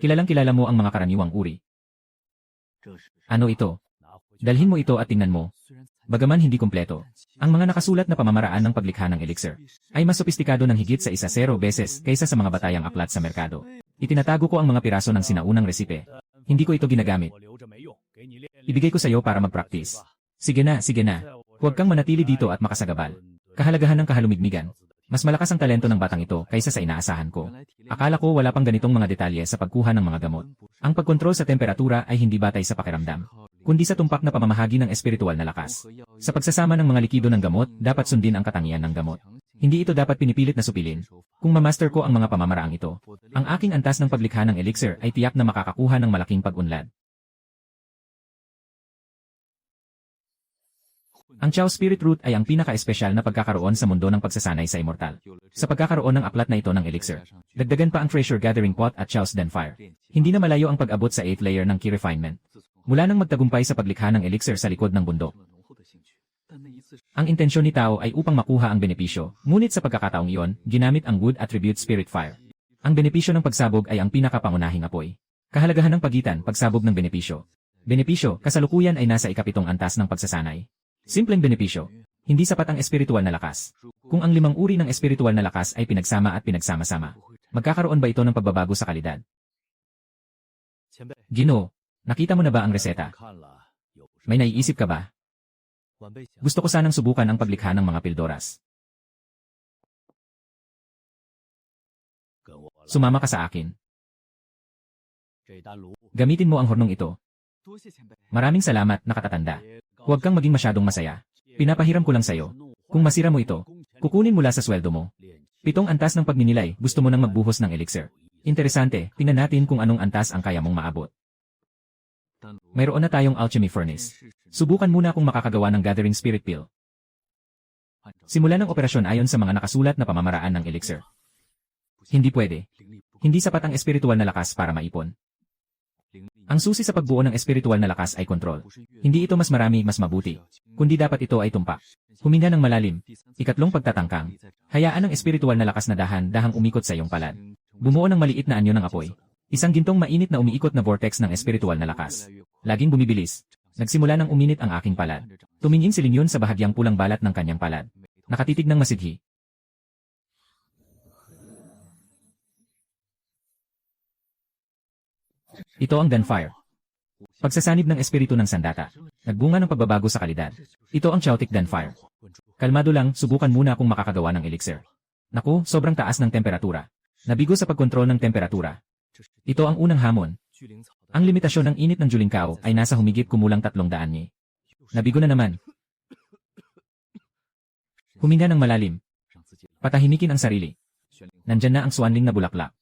Kilalang kilala mo ang mga karaniwang uri. Ano ito? Dalhin mo ito at tingnan mo. Bagaman hindi kumpleto, ang mga nakasulat na pamamaraan ng paglikha ng elixir ay mas sopistikado ng higit sa 10 beses kaysa sa mga batayang aklat sa merkado. Itinatago ko ang mga piraso ng sinaunang resipe. Hindi ko ito ginagamit. Ibigay ko sa iyo para mag-practice. Sige na, sige na. Huwag kang manatili dito at makasagabal. Kahalagahan ng kahalumigmigan. Mas malakas ang talento ng batang ito kaysa sa inaasahan ko. Akala ko wala pang ganitong mga detalye sa pagkuha ng mga gamot. Ang pagkontrol sa temperatura ay hindi batay sa pakiramdam, kundi sa tumpak na pamamahagi ng espiritual na lakas. Sa pagsasama ng mga likido ng gamot, dapat sundin ang katangian ng gamot. Hindi ito dapat pinipilit na supilin. Kung mamaster ko ang mga pamamaraang ito, ang aking antas ng paglikha ng elixir ay tiyak na makakakuha ng malaking pag-unlad. Ang Chao Spirit Root ay ang pinaka-espesyal na pagkakaroon sa mundo ng pagsasanay sa immortal. Sa pagkakaroon ng aklat na ito ng elixir, dagdagan pa ang Treasure Gathering Pot at Chao's Den Fire. Hindi na malayo ang pag-abot sa 8th layer ng Key Refinement. Mula nang magtagumpay sa paglikha ng elixir sa likod ng bundok. Ang intensyon ni Tao ay upang makuha ang benepisyo, ngunit sa pagkakataong iyon, ginamit ang Wood Attribute Spirit Fire. Ang benepisyo ng pagsabog ay ang pinakapangunahing apoy. Kahalagahan ng pagitan, pagsabog ng benepisyo. Benepisyo, kasalukuyan ay nasa ikapitong antas ng pagsasanay. Simpleng benepisyo. Hindi sapat ang espiritual na lakas. Kung ang 5 uri ng espiritual na lakas ay pinagsama at pinagsama-sama, magkakaroon ba ito ng pagbabago sa kalidad? Ginoo, nakita mo na ba ang reseta? May naiisip ka ba? Gusto ko sanang subukan ang paglikha ng mga pildoras. Sumama ka sa akin. Gamitin mo ang hornong ito. Maraming salamat, nakatatanda. Huwag kang maging masyadong masaya. Pinapahiram ko lang sa'yo. Kung masira mo ito, kukunin mula sa sweldo mo. 7 antas ng pagninilay, gusto mo nang magbuhos ng elixir. Interesante, tingnan natin kung anong antas ang kaya mong maabot. Mayroon na tayong alchemy furnace. Subukan muna kung makakagawa ng gathering spirit pill. Simulan ang operasyon ayon sa mga nakasulat na pamamaraan ng elixir. Hindi pwede. Hindi sapat ang espiritual na lakas para maipon. Ang susi sa pagbuo ng espiritual na lakas ay kontrol. Hindi ito mas marami, mas mabuti. Kundi dapat ito ay tumpak. Huminga ng malalim. 3 pagtatangkang. Hayaan ang espiritual na lakas na dahan-dahang umikot sa iyong palad. Bumuo ng maliit na anyo ng apoy. Isang gintong mainit na umiikot na vortex ng espiritual na lakas. Laging bumibilis. Nagsimula ng uminit ang aking palad. Tumingin si Linyon sa bahagyang pulang balat ng kanyang palad. Nakatitig ng masidhi. Ito ang Danfire. Pagsasanib ng espiritu ng sandata. Nagbunga ng pagbabago sa kalidad. Ito ang Chaotic Danfire. Kalmado lang, subukan muna kung makakagawa ng elixir. Naku, sobrang taas ng temperatura. Nabigo sa pagkontrol ng temperatura. Ito ang unang hamon. Ang limitasyon ng init ng Julingkao ay nasa humigit kumulang 300 ni. Nabigo na naman. Huminga ng malalim. Patahimikin ang sarili. Nandyan na ang swanling na bulaklak.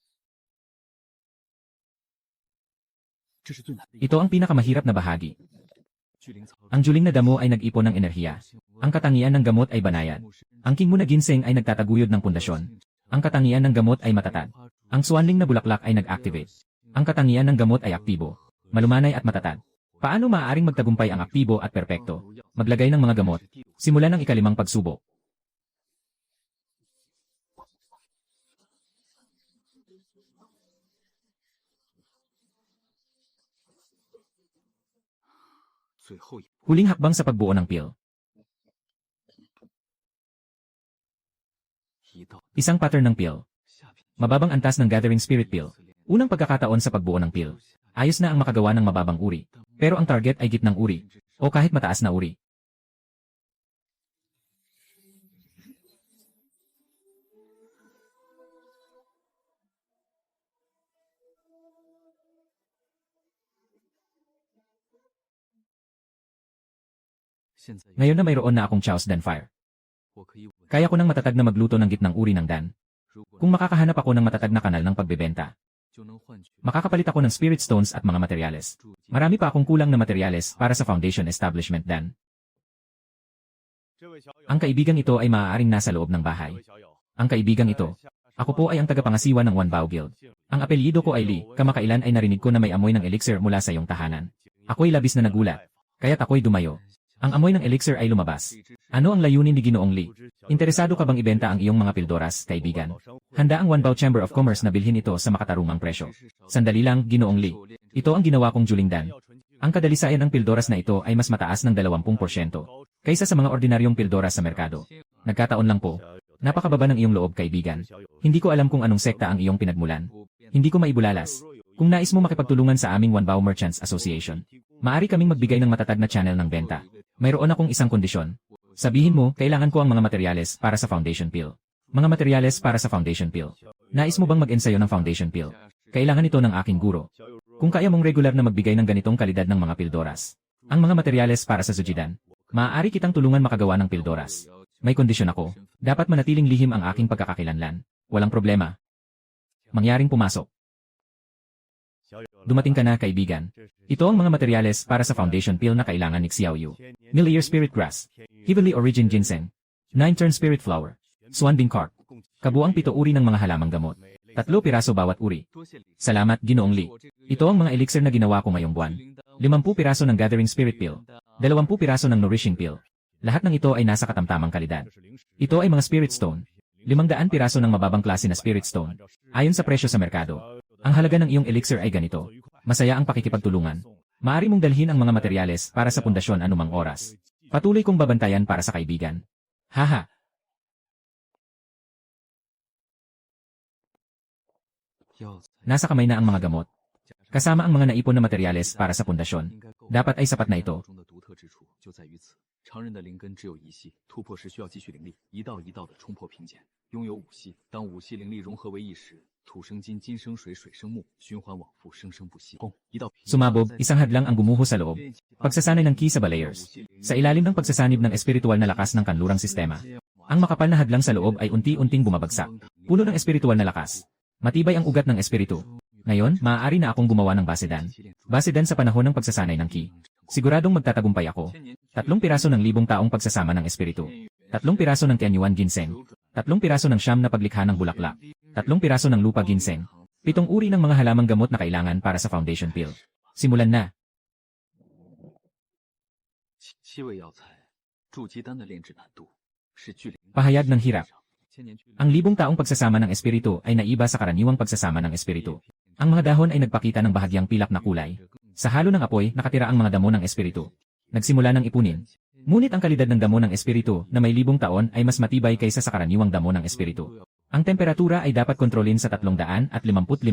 Ito ang pinakamahirap na bahagi. Ang juling na damo ay nag-ipon ng enerhiya. Ang katangian ng gamot ay banayad. Ang king muna ginseng ay nagtataguyod ng pundasyon. Ang katangian ng gamot ay matatag. Ang swanling na bulaklak ay nag-activate. Ang katangian ng gamot ay aktibo, malumanay at matatag. Paano maaaring magtagumpay ang aktibo at perpekto? Maglagay ng mga gamot. Simulan ang 5 pagsubok. Huling hakbang sa pagbuo ng pill. Isang pattern ng pill. Mababang antas ng gathering spirit pill. Unang pagkakataon sa pagbuo ng pill. Ayos na ang makagawa ng mababang uri. Pero ang target ay gitnang uri. O kahit mataas na uri. Ngayon na mayroon na akong Chaos Danfire. Kaya ko nang matatag na magluto ng gitnang uri ng Dan. Kung makakahanap ako ng matatag na kanal ng pagbebenta, makakapalit ako ng spirit stones at mga materyales. Marami pa akong kulang na materyales para sa foundation establishment Dan. Ang kaibigang ito ay maaaring nasa loob ng bahay. Ang kaibigang ito. Ako po ay ang tagapangasiwa ng Wanbao Guild. Ang apelyido ko ay Lee, kamakailan ay narinig ko na may amoy ng elixir mula sa iyong tahanan. Ako'y labis na nagulat. Kaya't ako'y dumayo. Ang amoy ng elixir ay lumabas. Ano ang layunin ni Ginoong Lee? Interesado ka bang ibenta ang iyong mga pildoras, kaibigan? Handa ang Wanbao Chamber of Commerce na bilhin ito sa makatarungang presyo. Sandali lang, Ginoong Lee. Ito ang ginawa kong Julingdan. Ang kadalisayan ng pildoras na ito ay mas mataas ng 20% kaysa sa mga ordinaryong pildoras sa merkado. Nagkataon lang po. Napakababa ng iyong loob, kaibigan. Hindi ko alam kung anong sekta ang iyong pinagmulan. Hindi ko maibulalas. Kung nais mo makipagtulungan sa aming Wanbao Merchants Association, maaari kaming magbigay ng matatag na channel ng benta. Mayroon akong isang kondisyon. Sabihin mo, kailangan ko ang mga materyales para sa foundation pill. Mga materyales para sa foundation pill. Nais mo bang mag-ensayo ng foundation pill? Kailangan ito ng aking guro. Kung kaya mong regular na magbigay ng ganitong kalidad ng mga pildoras. Ang mga materyales para sa Sujidan. Maaari kitang tulungan makagawa ng pildoras. May kondisyon ako. Dapat manatiling lihim ang aking pagkakakilanlan. Walang problema. Mangyaring pumasok. Dumating ka na, kaibigan. Ito ang mga materyales para sa foundation pill na kailangan ni Xiaoyu. Mill-Ear Spirit Grass, Heavenly Origin Ginseng, 9-turn Spirit Flower, Swanbeam Cork. Kabuang 7 uri ng mga halamang gamot. 3 piraso bawat uri. Salamat, Ginoong Lee. Ito ang mga elixir na ginawa ko ngayong buwan. 50 piraso ng Gathering Spirit Pill, 20 piraso ng Nourishing Pill, Lahat ng ito ay nasa katamtamang kalidad. Ito ay mga Spirit Stone. 500 piraso ng mababang klase na Spirit Stone. Ayon sa presyo sa merkado. Ang halaga ng iyong elixir ay ganito. Masaya ang pakikipagtulungan. Maaari mong dalhin ang mga materyales para sa pundasyon anumang oras. Patuloy kong babantayan para sa kaibigan. Haha. Nasa kamay na ang mga gamot. Kasama ang mga naipon na materyales para sa pundasyon. Dapat ay sapat na ito. Sumabog, isang hadlang ang bumuho sa loob. Pagsasanay ng key sa layers. Sa ilalim ng pagsasanib ng espiritual na lakas ng kanlurang sistema. Ang makapal na hadlang sa loob ay unti-unting bumabagsak. Puno ng espiritual na lakas. Matibay ang ugat ng espiritu. Ngayon, maaari na akong gumawa ng basedan. Basedan sa panahon ng pagsasanay ng key. Siguradong magtatagumpay ako. 3 piraso ng 1,000 taong pagsasama ng espiritu. 3 piraso ng Tianyuan Ginseng. 3 piraso ng siyam na paglikha ng bulaklak. 3 piraso ng lupa ginseng. 7 uri ng mga halamang gamot na kailangan para sa foundation pill. Simulan na. Pahayag ng hirap. Ang 1,000 taong pagsasama ng espiritu ay naiba sa karaniwang pagsasama ng espiritu. Ang mga dahon ay nagpakita ng bahagyang pilak na kulay. Sa halo ng apoy, nakatira ang mga damo ng espiritu. Nagsimula ng ipunin. Ngunit ang kalidad ng damo ng espiritu na may 1,000 taon ay mas matibay kaysa sa karaniwang damo ng espiritu. Ang temperatura ay dapat kontrolin sa 355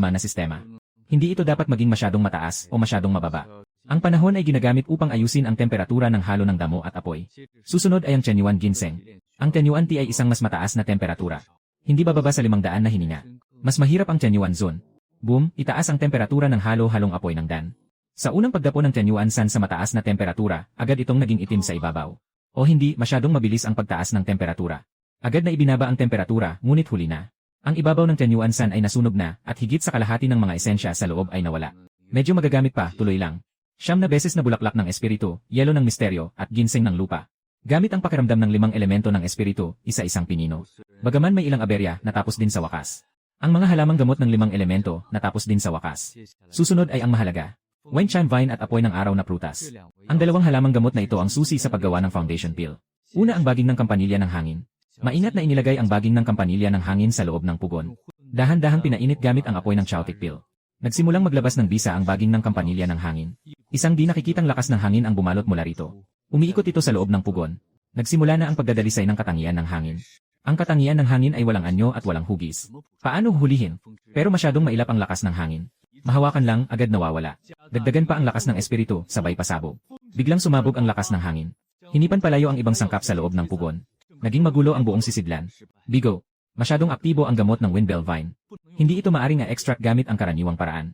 na sistema. Hindi ito dapat maging masyadong mataas o masyadong mababa. Ang panahon ay ginagamit upang ayusin ang temperatura ng halo ng damo at apoy. Susunod ay ang Tianyuan Ginseng. Ang Tianyuan tea ay isang mas mataas na temperatura. Hindi bababa sa 500 na hininga. Mas mahirap ang Tianyuan Zone. Boom, itaas ang temperatura ng halo-halong apoy ng dan. Sa unang pagdapo ng Tianyuan San sa mataas na temperatura, agad itong naging itim sa ibabaw. O hindi, masyadong mabilis ang pagtaas ng temperatura. Agad na ibinaba ang temperatura, ngunit huli na. Ang ibabaw ng Tianyuan San ay nasunog na, at higit sa kalahati ng mga esensya sa loob ay nawala. Medyo magagamit pa, tuloy lang. 9 beses na bulaklak ng espiritu, yelo ng misteryo, at ginseng ng lupa. Gamit ang pakiramdam ng 5 elemento ng espiritu, isa-isang pinino. Bagaman may ilang aberya, natapos din sa wakas. Ang mga halamang gamot ng 5 elemento, natapos din sa wakas. Susunod ay ang mahalaga. Wenchang vine at apoy ng araw na prutas. Ang 2 halamang gamot na ito ang susi sa paggawa ng foundation pill. Una ang baging ng kampanilya ng hangin. Maingat na inilagay ang baging ng kampanilya ng hangin sa loob ng pugon. Dahan-dahang pinainit gamit ang apoy ng Chaotic pill. Nagsimulang maglabas ng bisa ang baging ng kampanilya ng hangin. Isang di nakikitang lakas ng hangin ang bumalot mula rito. Umiikot ito sa loob ng pugon. Nagsimula na ang pagdadalisay ng katangian ng hangin. Ang katangian ng hangin ay walang anyo at walang hugis. Paano hulihin? Pero masyadong mailap ang lakas ng hangin. Mahawakan lang, agad nawawala. Dagdagan pa ang lakas ng espiritu, sabay pasabog. Biglang sumabog ang lakas ng hangin. Hinipan palayo ang ibang sangkap sa loob ng pugon. Naging magulo ang buong sisidlan. Bigo. Masyadong aktibo ang gamot ng Windbell Vine. Hindi ito maaring na-extract gamit ang karaniwang paraan.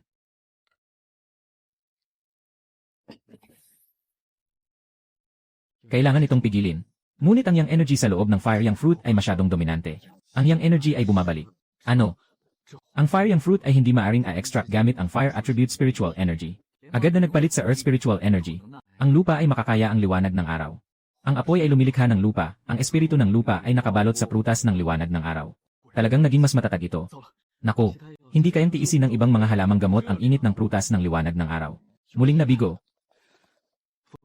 Kailangan itong pigilin. Ngunit ang yang energy sa loob ng Fire Yang Fruit ay masyadong dominante. Ang yang energy ay bumabalik. Ano? Ang Fire Yang Fruit ay hindi maaring a-extract gamit ang Fire Attribute Spiritual Energy. Agad na nagpalit sa Earth Spiritual Energy. Ang lupa ay makakaya ang liwanag ng araw. Ang apoy ay lumilikha ng lupa, ang espiritu ng lupa ay nakabalot sa prutas ng liwanag ng araw. Talagang naging mas matatag ito. Nako, hindi kayang tiisin ng ibang mga halamang gamot ang init ng prutas ng liwanag ng araw. Muling nabigo.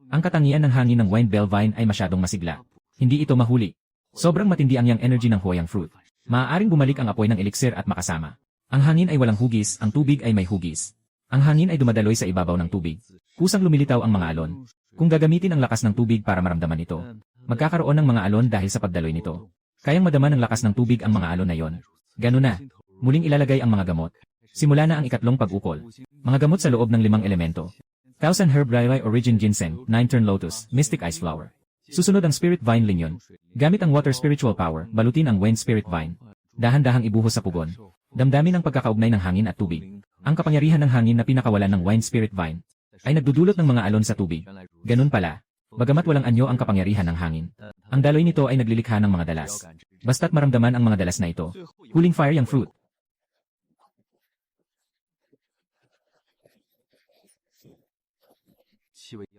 Ang katangian ng hangin ng Windbell Vine ay masyadong masigla. Hindi ito mahuli. Sobrang matindi ang yang energy ng Hoyang Fruit. Maaaring bumalik ang apoy ng elixir at makasama. Ang hangin ay walang hugis, ang tubig ay may hugis. Ang hangin ay dumadaloy sa ibabaw ng tubig. Kusang lumilitaw ang mga alon. Kung gagamitin ang lakas ng tubig para maramdaman ito, magkakaroon ng mga alon dahil sa pagdaloy nito. Kayang madama ng lakas ng tubig ang mga alon na yon. Ganun na. Muling ilalagay ang mga gamot. Simula na ang ikatlong pag-ukol. Mga gamot sa loob ng 5 elemento. 1000 Herb Riley Origin Ginseng, 9 Turn Lotus, Mystic Ice Flower. Susunod ang Spirit Vine Linyon. Gamit ang Water Spiritual Power, balutin ang Wind Spirit Vine. Dahan-dahang ibuhos sa pugon. Damdamin ang pagkakaugnay ng hangin at tubig. Ang kapangyarihan ng hangin na pinakawalan ng Wind Spirit Vine ay nagdudulot ng mga alon sa tubig. Ganun pala. Bagamat walang anyo ang kapangyarihan ng hangin. Ang daloy nito ay naglilikha ng mga dalas. Basta't maramdaman ang mga dalas na ito. Huling Fire Yang Fruit.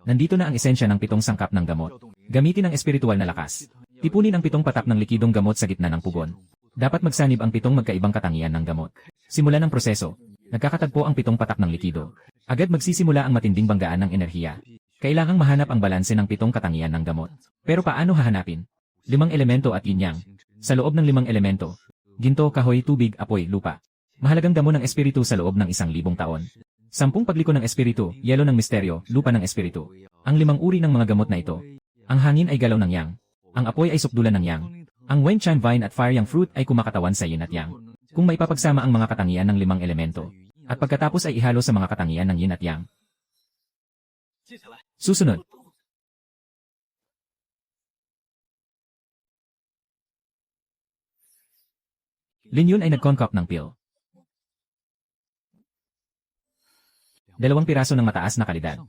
Nandito na ang esensya ng 7 sangkap ng gamot. Gamitin ang espiritual na lakas. Tipunin ang 7 patak ng likidong gamot sa gitna ng pugon. Dapat magsanib ang 7 magkaibang katangian ng gamot. Simulan ang proseso. Nagkakatagpo ang 7 patak ng likido. Agad magsisimula ang matinding banggaan ng enerhiya. Kailangang mahanap ang balanse ng 7 katangian ng gamot. Pero paano hahanapin? 5 elemento at yin-yang. Sa loob ng 5 elemento, ginto, kahoy, tubig, apoy, lupa. Mahalagang damo ng espiritu sa loob ng 1,000 taon. 10 pagliko ng espiritu, yelo ng misteryo, lupa ng espiritu. Ang 5 uri ng mga gamot na ito. Ang hangin ay galaw ng yang. Ang apoy ay supdulan ng yang. Ang Wenchan vine at fire yang fruit ay kumakatawan sa yin at yang. Kung maipapagsama ang mga katangian ng 5 elemento, at pagkatapos ay ihalo sa mga katangian ng yin at yang. Susunod. Lin Yun ay nag-concoct ng pill. 2 piraso ng mataas na kalidad.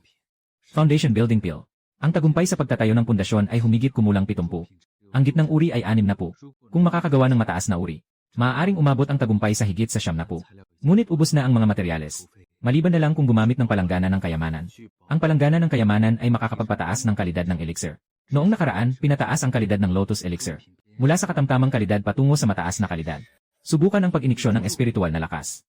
Foundation building pill. Ang tagumpay sa pagtatayo ng pundasyon ay humigit kumulang 70. Ang gitnang uri ay 60. Kung makakagawa ng mataas na uri, maaaring umabot ang tagumpay sa higit sa 70. Ngunit ubos na ang mga materyales. Maliban na lang kung gumamit ng palanggana ng kayamanan. Ang palanggana ng kayamanan ay makakapagpataas ng kalidad ng elixir. Noong nakaraan, pinataas ang kalidad ng Lotus Elixir. Mula sa katamtamang kalidad patungo sa mataas na kalidad. Subukan ang pag-iniksyon ng espiritual na lakas.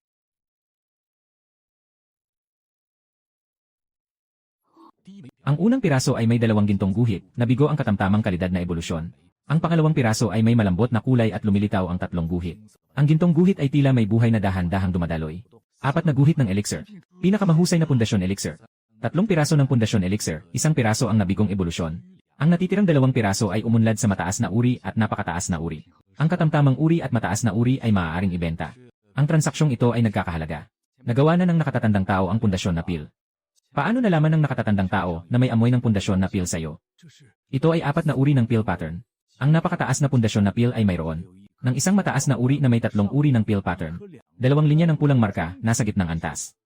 Ang unang piraso ay may 2 gintong guhit, nabigo ang katamtamang kalidad na ebolusyon. Ang pangalawang piraso ay may malambot na kulay at lumilitaw ang 3 guhit. Ang gintong guhit ay tila may buhay na dahan-dahang dumadaloy. 4 na guhit ng elixir. Pinakamahusay na pundasyon elixir. 3 piraso ng pundasyon elixir, 1 piraso ang nabigong ebolusyon. Ang natitirang 2 piraso ay umunlad sa mataas na uri at napakataas na uri. Ang katamtamang uri at mataas na uri ay maaaring ibenta. Ang transaksyong ito ay nagkakahalaga. Nagawa na ng nakatatandang tao ang pundasyon na pill. Paano nalaman ng nakatatandang tao na may amoy ng pundasyon na pill sa'yo? Ito ay 4 na uri ng pill pattern. Ang napakataas na pundasyon na pill ay mayroon ng isang mataas na uri na may 3 uri ng pill pattern. 2 linya ng pulang marka, nasa gitnang antas.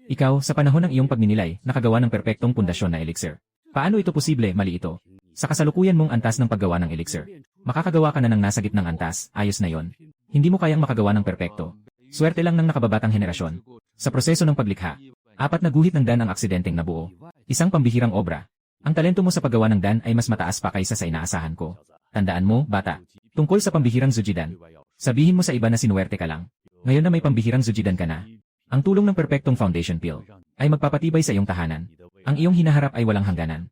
Ikaw, sa panahon ng iyong pagninilay, nakagawa ng perpektong pundasyon na elixir. Paano ito posible? Mali ito. Sa kasalukuyan mong antas ng paggawa ng elixir, makakagawa ka na ng nasa gitnang antas, ayos na yon. Hindi mo kayang makagawa ng perpekto. Swerte lang ng nakababatang henerasyon. Sa proseso ng paglikha, 4 na guhit ng dan ang aksidenteng nabuo. Isang pambihirang obra. Ang talento mo sa paggawa ng dan ay mas mataas pa kaysa sa inaasahan ko. Tandaan mo, bata. Tungkol sa pambihirang Zujidan. Sabihin mo sa iba na sinuwerte ka lang. Ngayon na may pambihirang Zujidan ka na. Ang tulong ng perpektong foundation pill ay magpapatibay sa iyong tahanan. Ang iyong hinaharap ay walang hangganan.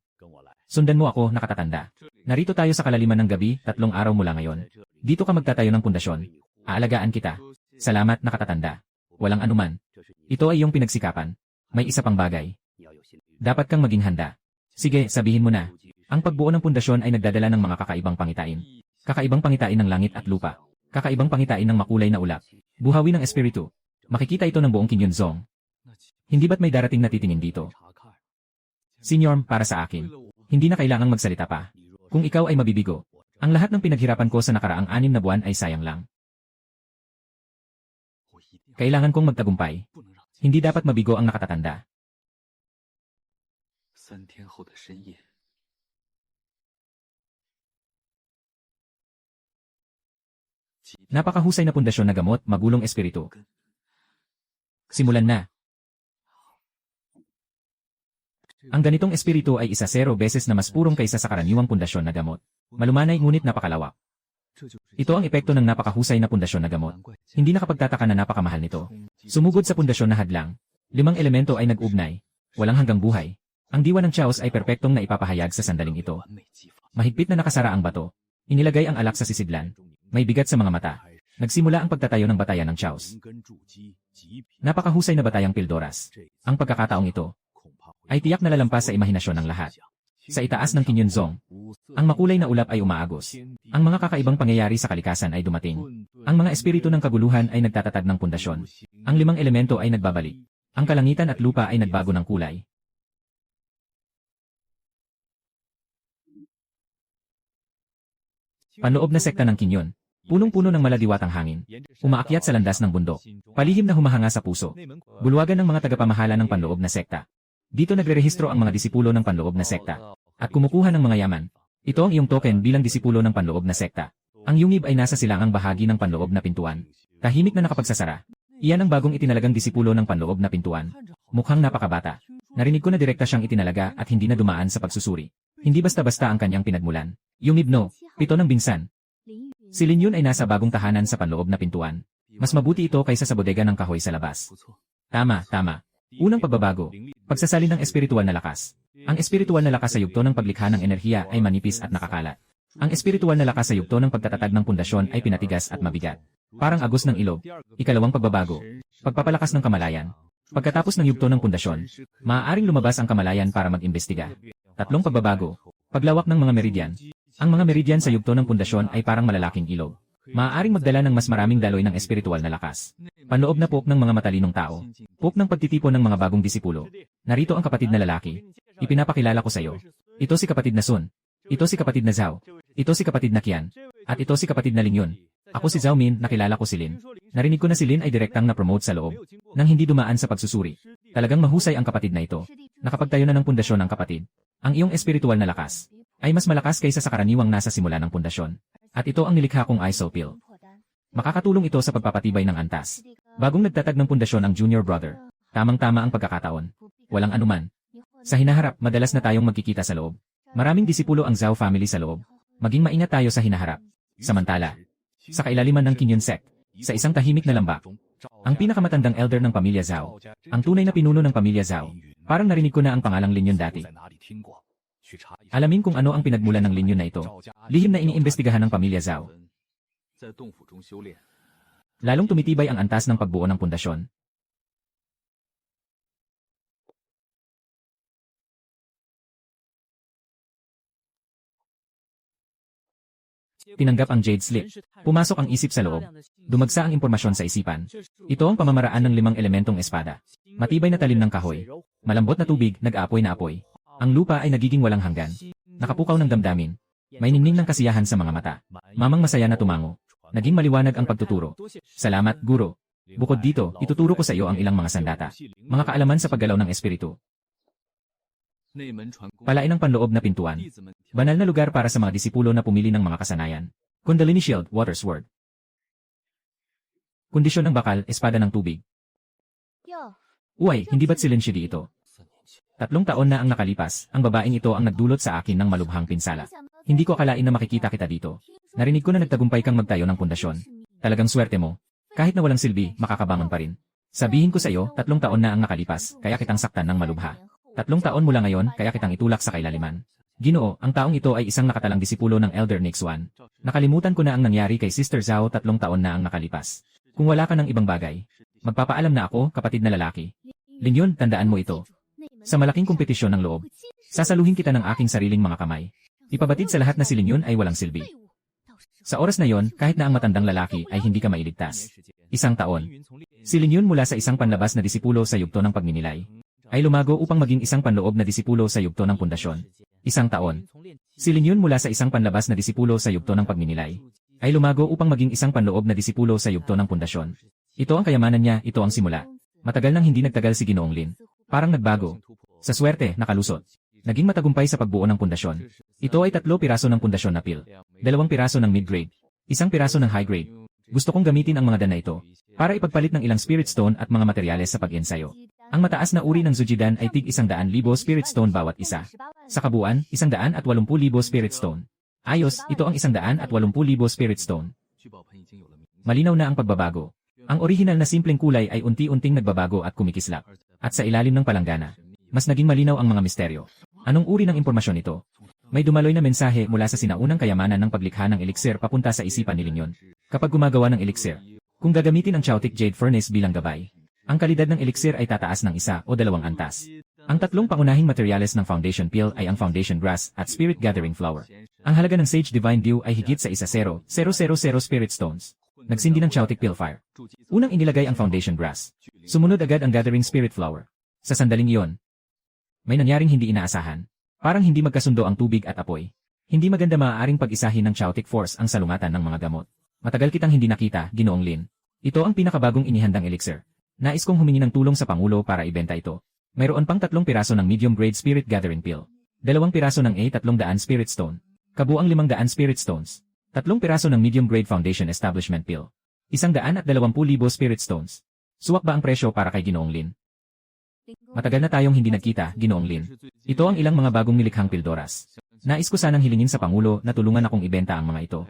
Sundan mo ako, nakatatanda. Narito tayo sa kalaliman ng gabi, 3 araw mula ngayon. Dito ka magtatayo ng pundasyon. Aalagaan kita. Salamat, nakatatanda. Walang anuman. Ito ay iyong pinagsikapan. May isa pang bagay. Dapat kang maging handa. Sige, sabihin mo na. Ang pagbuo ng pundasyon ay nagdadala ng mga kakaibang pangitain. Kakaibang pangitain ng langit at lupa. Kakaibang pangitain ng makulay na ulap. Buhawi ng espiritu. Makikita ito ng buong Kinyunzong. Hindi ba't may darating na titingin dito? Senyor, para sa akin. Hindi na kailangang magsalita pa. Kung ikaw ay mabibigo, ang lahat ng pinaghirapan ko sa nakaraang 6 na buwan ay sayang lang. Kailangan kong magtagumpay. Hindi dapat mabigo ang nakatatanda. Napakahusay na pundasyon na gamot, magulong espiritu. Simulan na. Ang ganitong espiritu ay 10 beses na mas purong kaysa sa karaniwang pundasyon na gamot. Malumanay ngunit napakalawak. Ito ang epekto ng napakahusay na pundasyon na gamot. Hindi nakapagtataka na napakamahal nito. Sumugod sa pundasyon na hadlang. 5 elemento ay nag-ugnay. Walang hanggang buhay. Ang diwa ng Chaos ay perpektong naipapahayag sa sandaling ito. Mahigpit na nakasara ang bato. Inilagay ang alak sa sisidlan. May bigat sa mga mata. Nagsimula ang pagtatayo ng batayan ng Chaos. Napakahusay na batayang Pildoras. Ang pagkakataong ito ay tiyak na lalampas sa imahinasyon ng lahat. Sa itaas ng Kinyunzong, ang makulay na ulap ay umaagos. Ang mga kakaibang pangyayari sa kalikasan ay dumating. Ang mga espiritu ng kaguluhan ay nagtatatag ng pundasyon. Ang 5 elemento ay nagbabalik. Ang kalangitan at lupa ay nagbago ng kulay. Panloob na sekta ng Kinyon. Punong-puno ng maladiwatang hangin. Umaakyat sa landas ng bundok. Palihim na humahanga sa puso. Bulwagan ng mga tagapamahala ng panloob na sekta. Dito nagre-rehistro ang mga disipulo ng panloob na sekta. At kumukuha ng mga yaman. Ito ang iyong token bilang disipulo ng panloob na sekta. Ang yungib ay nasa silangang bahagi ng panloob na pintuan. Tahimik na nakapagsasara. Iyan ang bagong itinalagang disipulo ng panloob na pintuan. Mukhang napakabata. Narinig ko na direkta siyang itinalaga at hindi na dumaan sa pagsusuri. Hindi basta-basta ang kanyang pinagmulan. Yungib no, 7 ng binsan. Si Lin Yun ay nasa bagong tahanan sa panloob na pintuan. Mas mabuti ito kaysa sa bodega ng kahoy sa labas. Tama, tama. Unang pagbabago, pagsasalin ng espiritual na lakas. Ang espiritual na lakas sa yugto ng paglikha ng enerhiya ay manipis at nakakalat. Ang espiritual na lakas sa yugto ng pagtatatag ng pundasyon ay pinatigas at mabigat. Parang agos ng ilog. Ikalawang pagbabago, pagpapalakas ng kamalayan. Pagkatapos ng yugto ng pundasyon, maaaring lumabas ang kamalayan para mag-imbestiga. Tatlong pagbabago, paglawak ng mga meridyan. Ang mga meridyan sa yugto ng pundasyon ay parang malalaking ilog. Maaaring magdala ng mas maraming daloy ng espiritual na lakas. Panloob na pook ng mga matalinong tao. Pook ng pagtitipon ng mga bagong disipulo. Narito ang kapatid na lalaki. Ipinapakilala ko sa iyo. Ito si kapatid na Sun. Ito si kapatid na Zhao. Ito si kapatid na Qian. At ito si kapatid na Lingyun. Ako si Zhao Min, nakilala ko si Lin. Narinig ko na si Lin ay direktang na-promote sa loob. Nang hindi dumaan sa pagsusuri. Talagang mahusay ang kapatid na ito. Nakapagtayo na ng pundasyon ang kapatid. Ang iyong espiritual na lakas ay mas malakas kaysa sa karaniwang nasa simula ng pundasyon. At ito ang nilikha kong isopil. Makakatulong ito sa pagpapatibay ng antas. Bagong nagtatag ng pundasyon ang junior brother. Tamang-tama ang pagkakataon. Walang anuman. Sa hinaharap, madalas na tayong magkikita sa loob. Maraming disipulo ang Zhao family sa loob. Maging maingat tayo sa hinaharap. Samantala, sa kailaliman ng Qingyun sect, sa isang tahimik na lambak, ang pinakamatandang elder ng pamilya Zhao, ang tunay na pinuno ng pamilya Zhao, parang narinig ko na ang pangalang Lingyun dati. Alamin kung ano ang pinagmulan ng Lingyun na ito. Lihim na iniimbestigahan ng pamilya Zhao. Lalong tumitibay ang antas ng pagbuo ng pundasyon. Tinanggap ang Jade Slip. Pumasok ang isip sa loob. Dumagsa ang impormasyon sa isipan. Ito ang pamamaraan ng 5 elementong espada. Matibay na talim ng kahoy. Malambot na tubig, nag-aapoy na apoy. Ang lupa ay nagiging walang hanggan. Nakapukaw ng damdamin. May ningning ng kasiyahan sa mga mata. Mamang masaya na tumango. Naging maliwanag ang pagtuturo. Salamat, guro. Bukod dito, ituturo ko sa iyo ang ilang mga sandata. Mga kaalaman sa paggalaw ng espiritu. Palain ng panloob na pintuan. Banal na lugar para sa mga disipulo na pumili ng mga kasanayan. Kundalini Shield, Water Sword. Kondisyon ng bakal, espada ng tubig. Uy, hindi ba't silensyadi ito? 3 taon na ang nakalipas, ang babaeng ito ang nagdulot sa akin ng malubhang pinsala. Hindi ko akalain na makikita kita dito. Narinig ko na nagtagumpay kang magtayo ng pundasyon. Talagang swerte mo. Kahit na walang silbi, makakabangon pa rin. Sabihin ko sa iyo, 3 taon na ang nakalipas, kaya kitang saktan ng malubha. 3 taon mula ngayon, kaya kitang itulak sa kailaliman. Ginoo, ang taong ito ay isang nakatalang disipulo ng Elder Nixuan. Nakalimutan ko na ang nangyari kay Sister Zhao 3 taon na ang nakalipas. Kung wala ka ng ibang bagay, magpapaalam na ako, kapatid na lalaki. Lingyun, tandaan mo ito. Sa malaking kompetisyon ng loob, sasaluhin kita ng aking sariling mga kamay. Ipabatid sa lahat na si Lingyun ay walang silbi. Sa oras na yon, kahit na ang matandang lalaki ay hindi ka mailigtas. 1 taon. Si Lingyun mula sa isang panlabas na disipulo sa yugto ng pagninilay, ay lumago upang maging isang panloob na disipulo sa yugto ng pundasyon. 1 taon. Si Lingyun mula sa isang panlabas na disipulo sa yugto ng pagninilay, ay lumago upang maging isang panloob na disipulo sa yugto ng pundasyon. Ito ang kayamanan niya, ito ang simula. Matagal nang hindi nagtagal si Ginoong Lin. Parang nagbago. Sa swerte, nakalusot. Naging matagumpay sa pagbuo ng pundasyon. Ito ay 3 piraso ng pundasyon na pil. 2 piraso ng mid-grade. 1 piraso ng high-grade. Gusto kong gamitin ang mga dan na ito para ipagpalit ng ilang spirit stone at mga materyales sa pag-ensayo. Ang mataas na uri ng Zujidan ay tig 100,000 spirit stone bawat isa. Sa kabuuan, 180,000 spirit stone. Ayos, ito ang 180,000 spirit stone. Malinaw na ang pagbabago. Ang orihinal na simpleng kulay ay unti-unting nagbabago at kumikislap. At sa ilalim ng palanggana, mas naging malinaw ang mga misteryo. Anong uri ng impormasyon ito? May dumaloy na mensahe mula sa sinaunang kayamanan ng paglikha ng elixir papunta sa isipan ni Lingyun. Kapag gumagawa ng elixir, kung gagamitin ang Chaotic Jade Furnace bilang gabay, ang kalidad ng elixir ay tataas ng 1 o 2 antas. Ang 3 pangunahing materyales ng Foundation Peel ay ang Foundation Grass at Spirit Gathering Flower. Ang halaga ng Sage Divine Dew ay higit sa 1,000,000 Spirit Stones. Nagsindi ng Chaotic Peel Fire. Unang inilagay ang Foundation Grass. Sumunod agad ang Gathering Spirit Flower. Sa sandaling iyon, may nangyaring hindi inaasahan. Parang hindi magkasundo ang tubig at apoy. Hindi maganda maaaring pag-isahin ng Chaotic Force ang salungatan ng mga gamot. Matagal kitang hindi nakita, Ginoong Lin. Ito ang pinakabagong inihandang elixir. Nais kong humingi ng tulong sa Pangulo para ibenta ito. Mayroon pang 3 piraso ng Medium Grade Spirit Gathering Peel. 2 piraso ng A300 Spirit Stone. Kabuang 500 Spirit Stones. 3 piraso ng Medium Grade Foundation Establishment Peel. 120,000 Spirit Stones. Suwak ba ang presyo para kay Ginoong Lin? Matagal na tayong hindi nagkita, Ginoong Lin. Ito ang ilang mga bagong nilikhang pildoras. Nais ko sanang hilingin sa Pangulo na tulungan akong ibenta ang mga ito.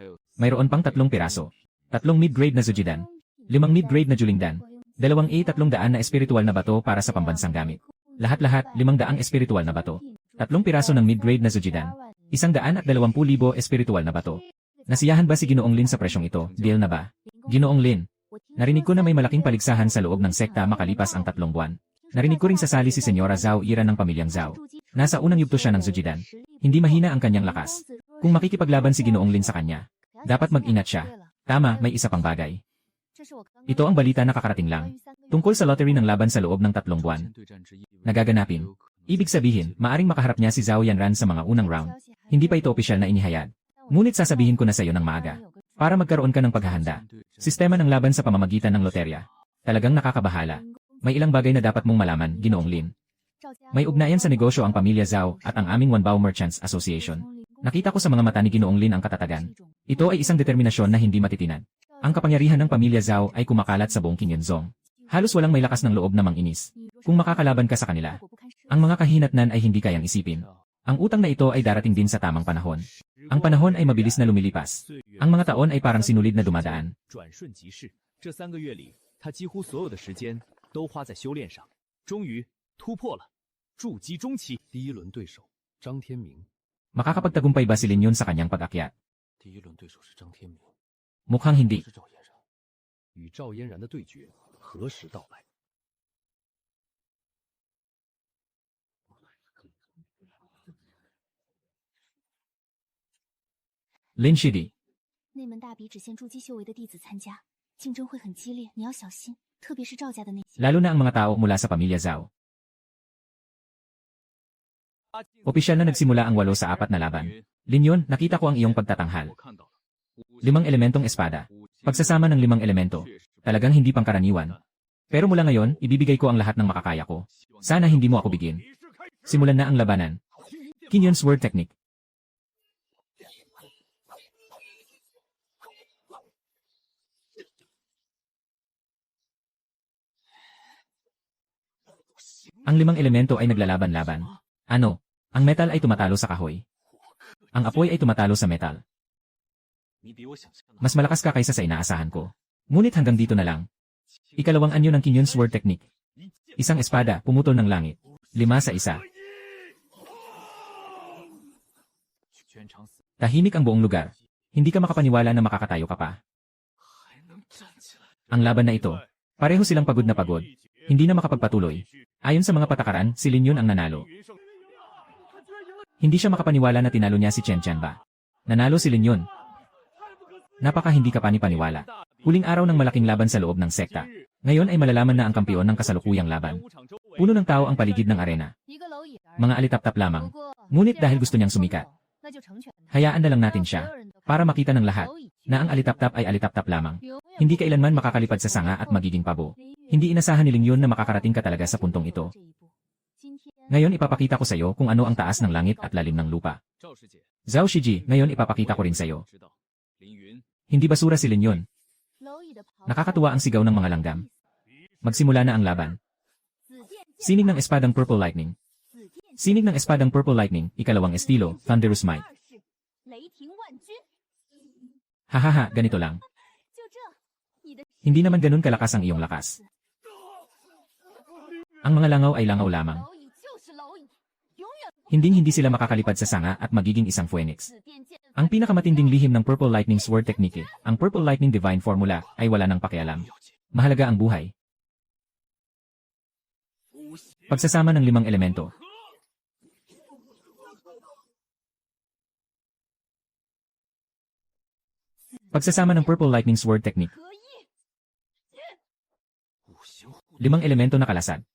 Mayroon pang 3 piraso. 3 mid-grade na Zujidan. 5 mid-grade na Julingdan. 2,300 na espiritual na bato para sa pambansang gamit. Lahat-lahat, 500 espiritual na bato. 3 piraso ng mid-grade na Zujidan. 120,000 espiritual na bato. Nasiyahan ba si Ginoong Lin sa presyong ito? Deal na ba? Ginoong Lin. Narinig ko na may malaking paligsahan sa loob ng sekta makalipas ang 3 buwan. Narinig ko ring sasali si Senyora Zhao Ira ng pamilyang Zhao. Nasa unang yugto siya ng Zujidan. Hindi mahina ang kanyang lakas. Kung makikipaglaban si Ginoong Lin sa kanya, dapat mag-ingat siya. Tama, may isa pang bagay. Ito ang balita na kakarating lang. Tungkol sa lottery ng laban sa loob ng 3 buwan. Nagaganapin. Ibig sabihin, maaring makaharap niya si Zhao Yanran sa mga unang round. Hindi pa ito opisyal na inihayag. Ngunit sasabihin ko na sa iyo ng maaga. Para magkaroon ka ng paghahanda. Sistema ng laban sa pamamagitan ng loterya. Talagang nakakabahala. May ilang bagay na dapat mong malaman, Ginoong Lin. May ugnayan sa negosyo ang pamilya Zhao at ang aming Wanbao Merchants Association. Nakita ko sa mga mata ni Ginoong Lin ang katatagan. Ito ay isang determinasyon na hindi matitinag. Ang kapangyarihan ng pamilya Zhao ay kumakalat sa buong Qingyunzong. Halos walang may lakas ng loob na manginis. Kung makakalaban ka sa kanila, ang mga kahinatnan ay hindi kayang isipin. Ang utang na ito ay darating din sa tamang panahon. Ang panahon ay mabilis na lumilipas. Ang mga taon ay parang sinulid na dumadaan. 这3个月里，他几乎所有的时间都花在修炼上，终于突破了筑基中期。第一轮对手张天明， Makakapagtagumpay ba si Lin Yun sa kanyang pag-akyat? 第一轮对手是张天明， Mukhang hindi. 是赵嫣然。与赵嫣然的对决何时到来？ Lin Shidi. 内门大比只限筑基修为的弟子参加，竞争会很激烈，你要小心，特别是赵家的那些。 Lalo na ang mga tao mula sa pamilya Zhao. Opisyal na nagsimula ang 8-4 na laban. Lin Yun, nakita ko ang iyong pagtatanghal. 5 elementong espada. Pagsasama ng 5 elemento. Talagang hindi pangkaraniwan. Pero mula ngayon, ibibigay ko ang lahat ng makakaya ko. Sana hindi mo ako bigin. Simulan na ang labanan. Qingyun Sword Technique. Ang 5 elemento ay naglalaban-laban. Ano? Ang metal ay tumatalo sa kahoy. Ang apoy ay tumatalo sa metal. Mas malakas ka kaysa sa inaasahan ko. Ngunit hanggang dito na lang. Ikalawang anyo ng Qingyun Sword Technique. Isang espada, pumutol ng langit. 5-1. Tahimik ang buong lugar. Hindi ka makapaniwala na makakatayo ka pa. Ang laban na ito, pareho silang pagod na pagod. Hindi na makapagpatuloy. Ayon sa mga patakaran, si Lin Yun ang nanalo. Hindi siya makapaniwala na tinalo niya si Chen Qianba. Nanalo si Lin Yun. Napaka hindi ka panipaniwala. Huling araw ng malaking laban sa loob ng sekta. Ngayon ay malalaman na ang kampiyon ng kasalukuyang laban. Puno ng tao ang paligid ng arena. Mga alitap-tap lamang. Ngunit dahil gusto niyang sumikat, hayaan na lang natin siya, para makita ng lahat, na ang alitap-tap ay alitap-tap lamang. Hindi kailanman makakalipad sa sanga at magiging pabo. Hindi inasahan ni Lin Yun na makakarating ka talaga sa puntong ito. Ngayon ipapakita ko sa iyo kung ano ang taas ng langit at lalim ng lupa. Zhao Shiji, ngayon ipapakita ko rin sa iyo. Hindi basura si Lin Yun. Nakakatuwa ang sigaw ng mga langgam. Magsimula na ang laban. Sining ng espadang Purple Lightning. Sinig ng espadang Purple Lightning, ikalawang estilo, Thunderous Might. Hahaha, ganito lang. Hindi naman ganun kalakas ang iyong lakas. Ang mga langaw ay langaw lamang. Hindi sila makakalipad sa sanga at magiging isang phoenix. Ang pinakamatinding lihim ng Purple Lightning Sword Technique, ang Purple Lightning Divine Formula, ay wala ng pakialam. Mahalaga ang buhay. Pagsasama ng 5 elemento. Pagsasama ng Purple Lightning Sword Technique. 5 elemento na kalasad.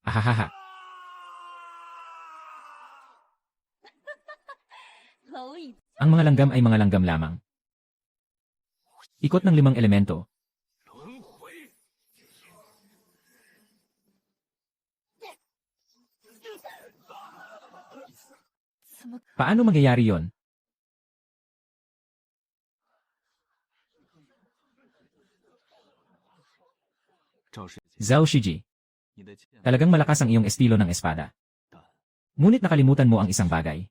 Ahahaha. Ang mga langgam ay mga langgam lamang. Ikot ng 5 elemento. Paano mangyayari yon? Zhao Shiji. Talagang malakas ang iyong estilo ng espada. Ngunit nakalimutan mo ang isang bagay.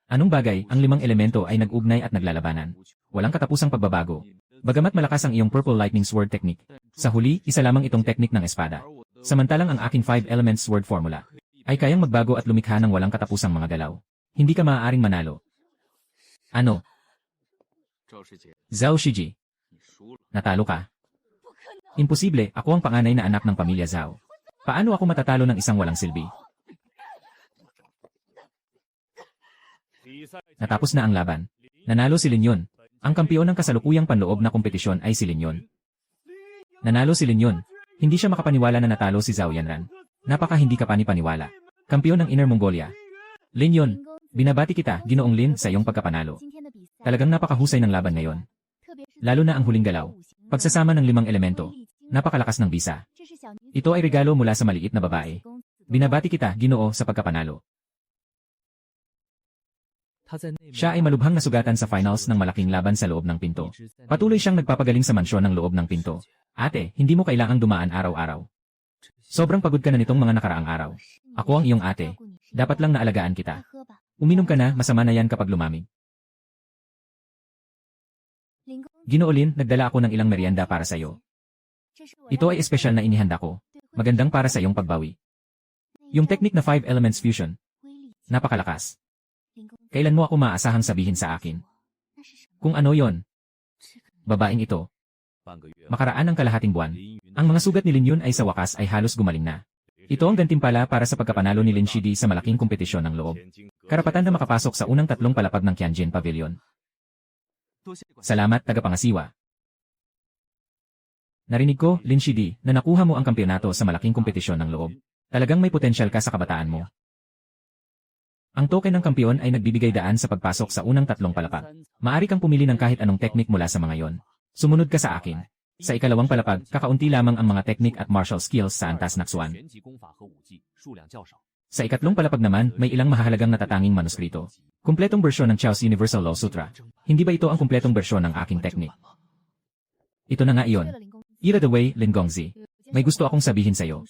Anong bagay, ang 5 elemento ay nag-ugnay at naglalabanan. Walang katapusang pagbabago. Bagamat malakas ang iyong Purple Lightning Sword technique, sa huli, isa lamang itong teknik ng espada. Samantalang ang aking 5 Elements Sword formula ay kayang magbago at lumikha ng walang katapusang mga galaw. Hindi ka maaaring manalo. Ano? Zhao Shiji. Natalo ka. Imposible, ako ang panganay na anak ng pamilya Zhao. Paano ako matatalo ng isang walang silbi? Natapos na ang laban. Nanalo si Lin Yun. Ang kampiyon ng kasalukuyang panloob na kompetisyon ay si Lin Yun. Nanalo si Lin Yun. Hindi siya makapaniwala na natalo si Zhao Yanran. Napaka hindi ka panipaniwala. Kampiyon ng Inner Mongolia. Lin Yun, binabati kita, Ginoong Lin, sa iyong pagkapanalo. Talagang napakahusay ng laban ngayon. Lalo na ang huling galaw. Pagsasama ng 5 elemento. Napakalakas ng bisa. Ito ay regalo mula sa maliit na babae. Binabati kita, Ginoo, sa pagkapanalo. Siya ay malubhang nasugatan sa finals ng malaking laban sa loob ng pinto. Patuloy siyang nagpapagaling sa mansyon ng loob ng pinto. Ate, hindi mo kailangang dumaan araw-araw. Sobrang pagod ka na nitong mga nakaraang araw. Ako ang iyong ate. Dapat lang naalagaan kita. Uminom ka na, masama na yan kapag lumamig. Ginoo Lin, nagdala ako ng ilang merienda para sa iyo. Ito ay espesyal na inihanda ko. Magandang para sa iyong pagbawi. Yung technique na 5 Elements Fusion. Napakalakas. Kailan mo ako maasahang sabihin sa akin? Kung ano yon? Babaeng ito. Makaraan ang kalahating buwan. Ang mga sugat ni Lin Yun ay sa wakas ay halos gumaling na. Ito ang gantimpala para sa pagkapanalo ni Lin Shidi sa malaking kompetisyon ng loob. Karapatan na makapasok sa unang 3 palapag ng Tianjin Pavilion. Salamat, tagapangasiwa. Narinig ko, Lin Shidi, na nakuha mo ang kampyonato sa malaking kompetisyon ng loob. Talagang may potensyal ka sa kabataan mo. Ang token ng kampiyon ay nagbibigay daan sa pagpasok sa unang 3 palapag. Maari kang pumili ng kahit anong teknik mula sa mga yon. Sumunod ka sa akin. Sa ikalawang palapag, kakaunti lamang ang mga teknik at martial skills sa antas naksuan. Sa ikatlong palapag naman, may ilang mahahalagang natatanging manuskrito. Kumpletong bersyon ng Chao's Universal Law Sutra. Hindi ba ito ang kumpletong bersyon ng aking teknik? Ito na nga iyon. Ira the way, Lin Gongzi. May gusto akong sabihin sa iyo.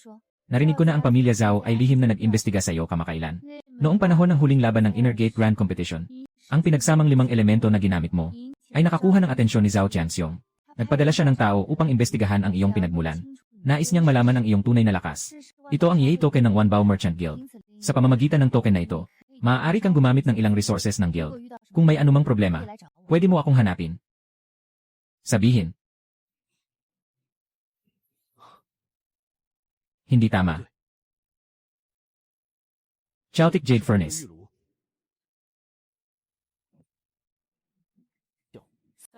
Narinig ko na ang pamilya Zhao ay lihim na nag-imbestiga sa iyo kamakailan. Noong panahon ng huling laban ng Inner Gate Grand Competition, ang pinagsamang 5 elemento na ginamit mo ay nakakuha ng atensyon ni Zhao Tianxiong. Nagpadala siya ng tao upang imbestigahan ang iyong pinagmulan. Nais niyang malaman ang iyong tunay na lakas. Ito ang EA token ng Wanbao Merchant Guild. Sa pamamagitan ng token na ito, maaari kang gumamit ng ilang resources ng guild. Kung may anumang problema, pwede mo akong hanapin. Sabihin. Hindi tama. Chaotic Jade Furnace.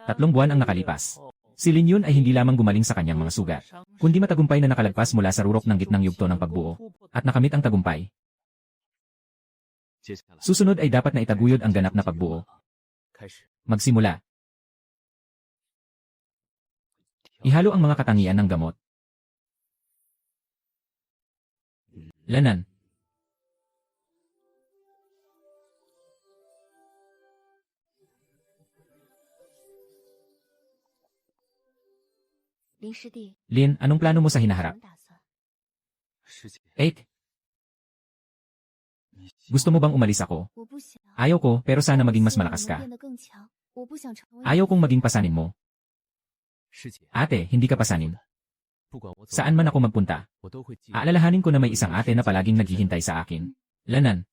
3 buwan ang nakalipas. Si Lin Yun ay hindi lamang gumaling sa kanyang mga sugat, kundi matagumpay na nakalagpas mula sa rurok ng gitnang yugto ng pagbuo, at nakamit ang tagumpay. Susunod ay dapat na itaguyod ang ganap na pagbuo. Magsimula. Ihalo ang mga katangian ng gamot. Lanan. Lin, anong plano mo sa hinaharap? 8. Gusto mo bang umalis ako? Ayaw ko, pero sana maging mas malakas ka. Ayaw kong maging pasanin mo. Ate, hindi ka pasanin. Saan man ako magpunta, aalalahanin ko na may isang ate na palaging naghihintay sa akin. Lanan.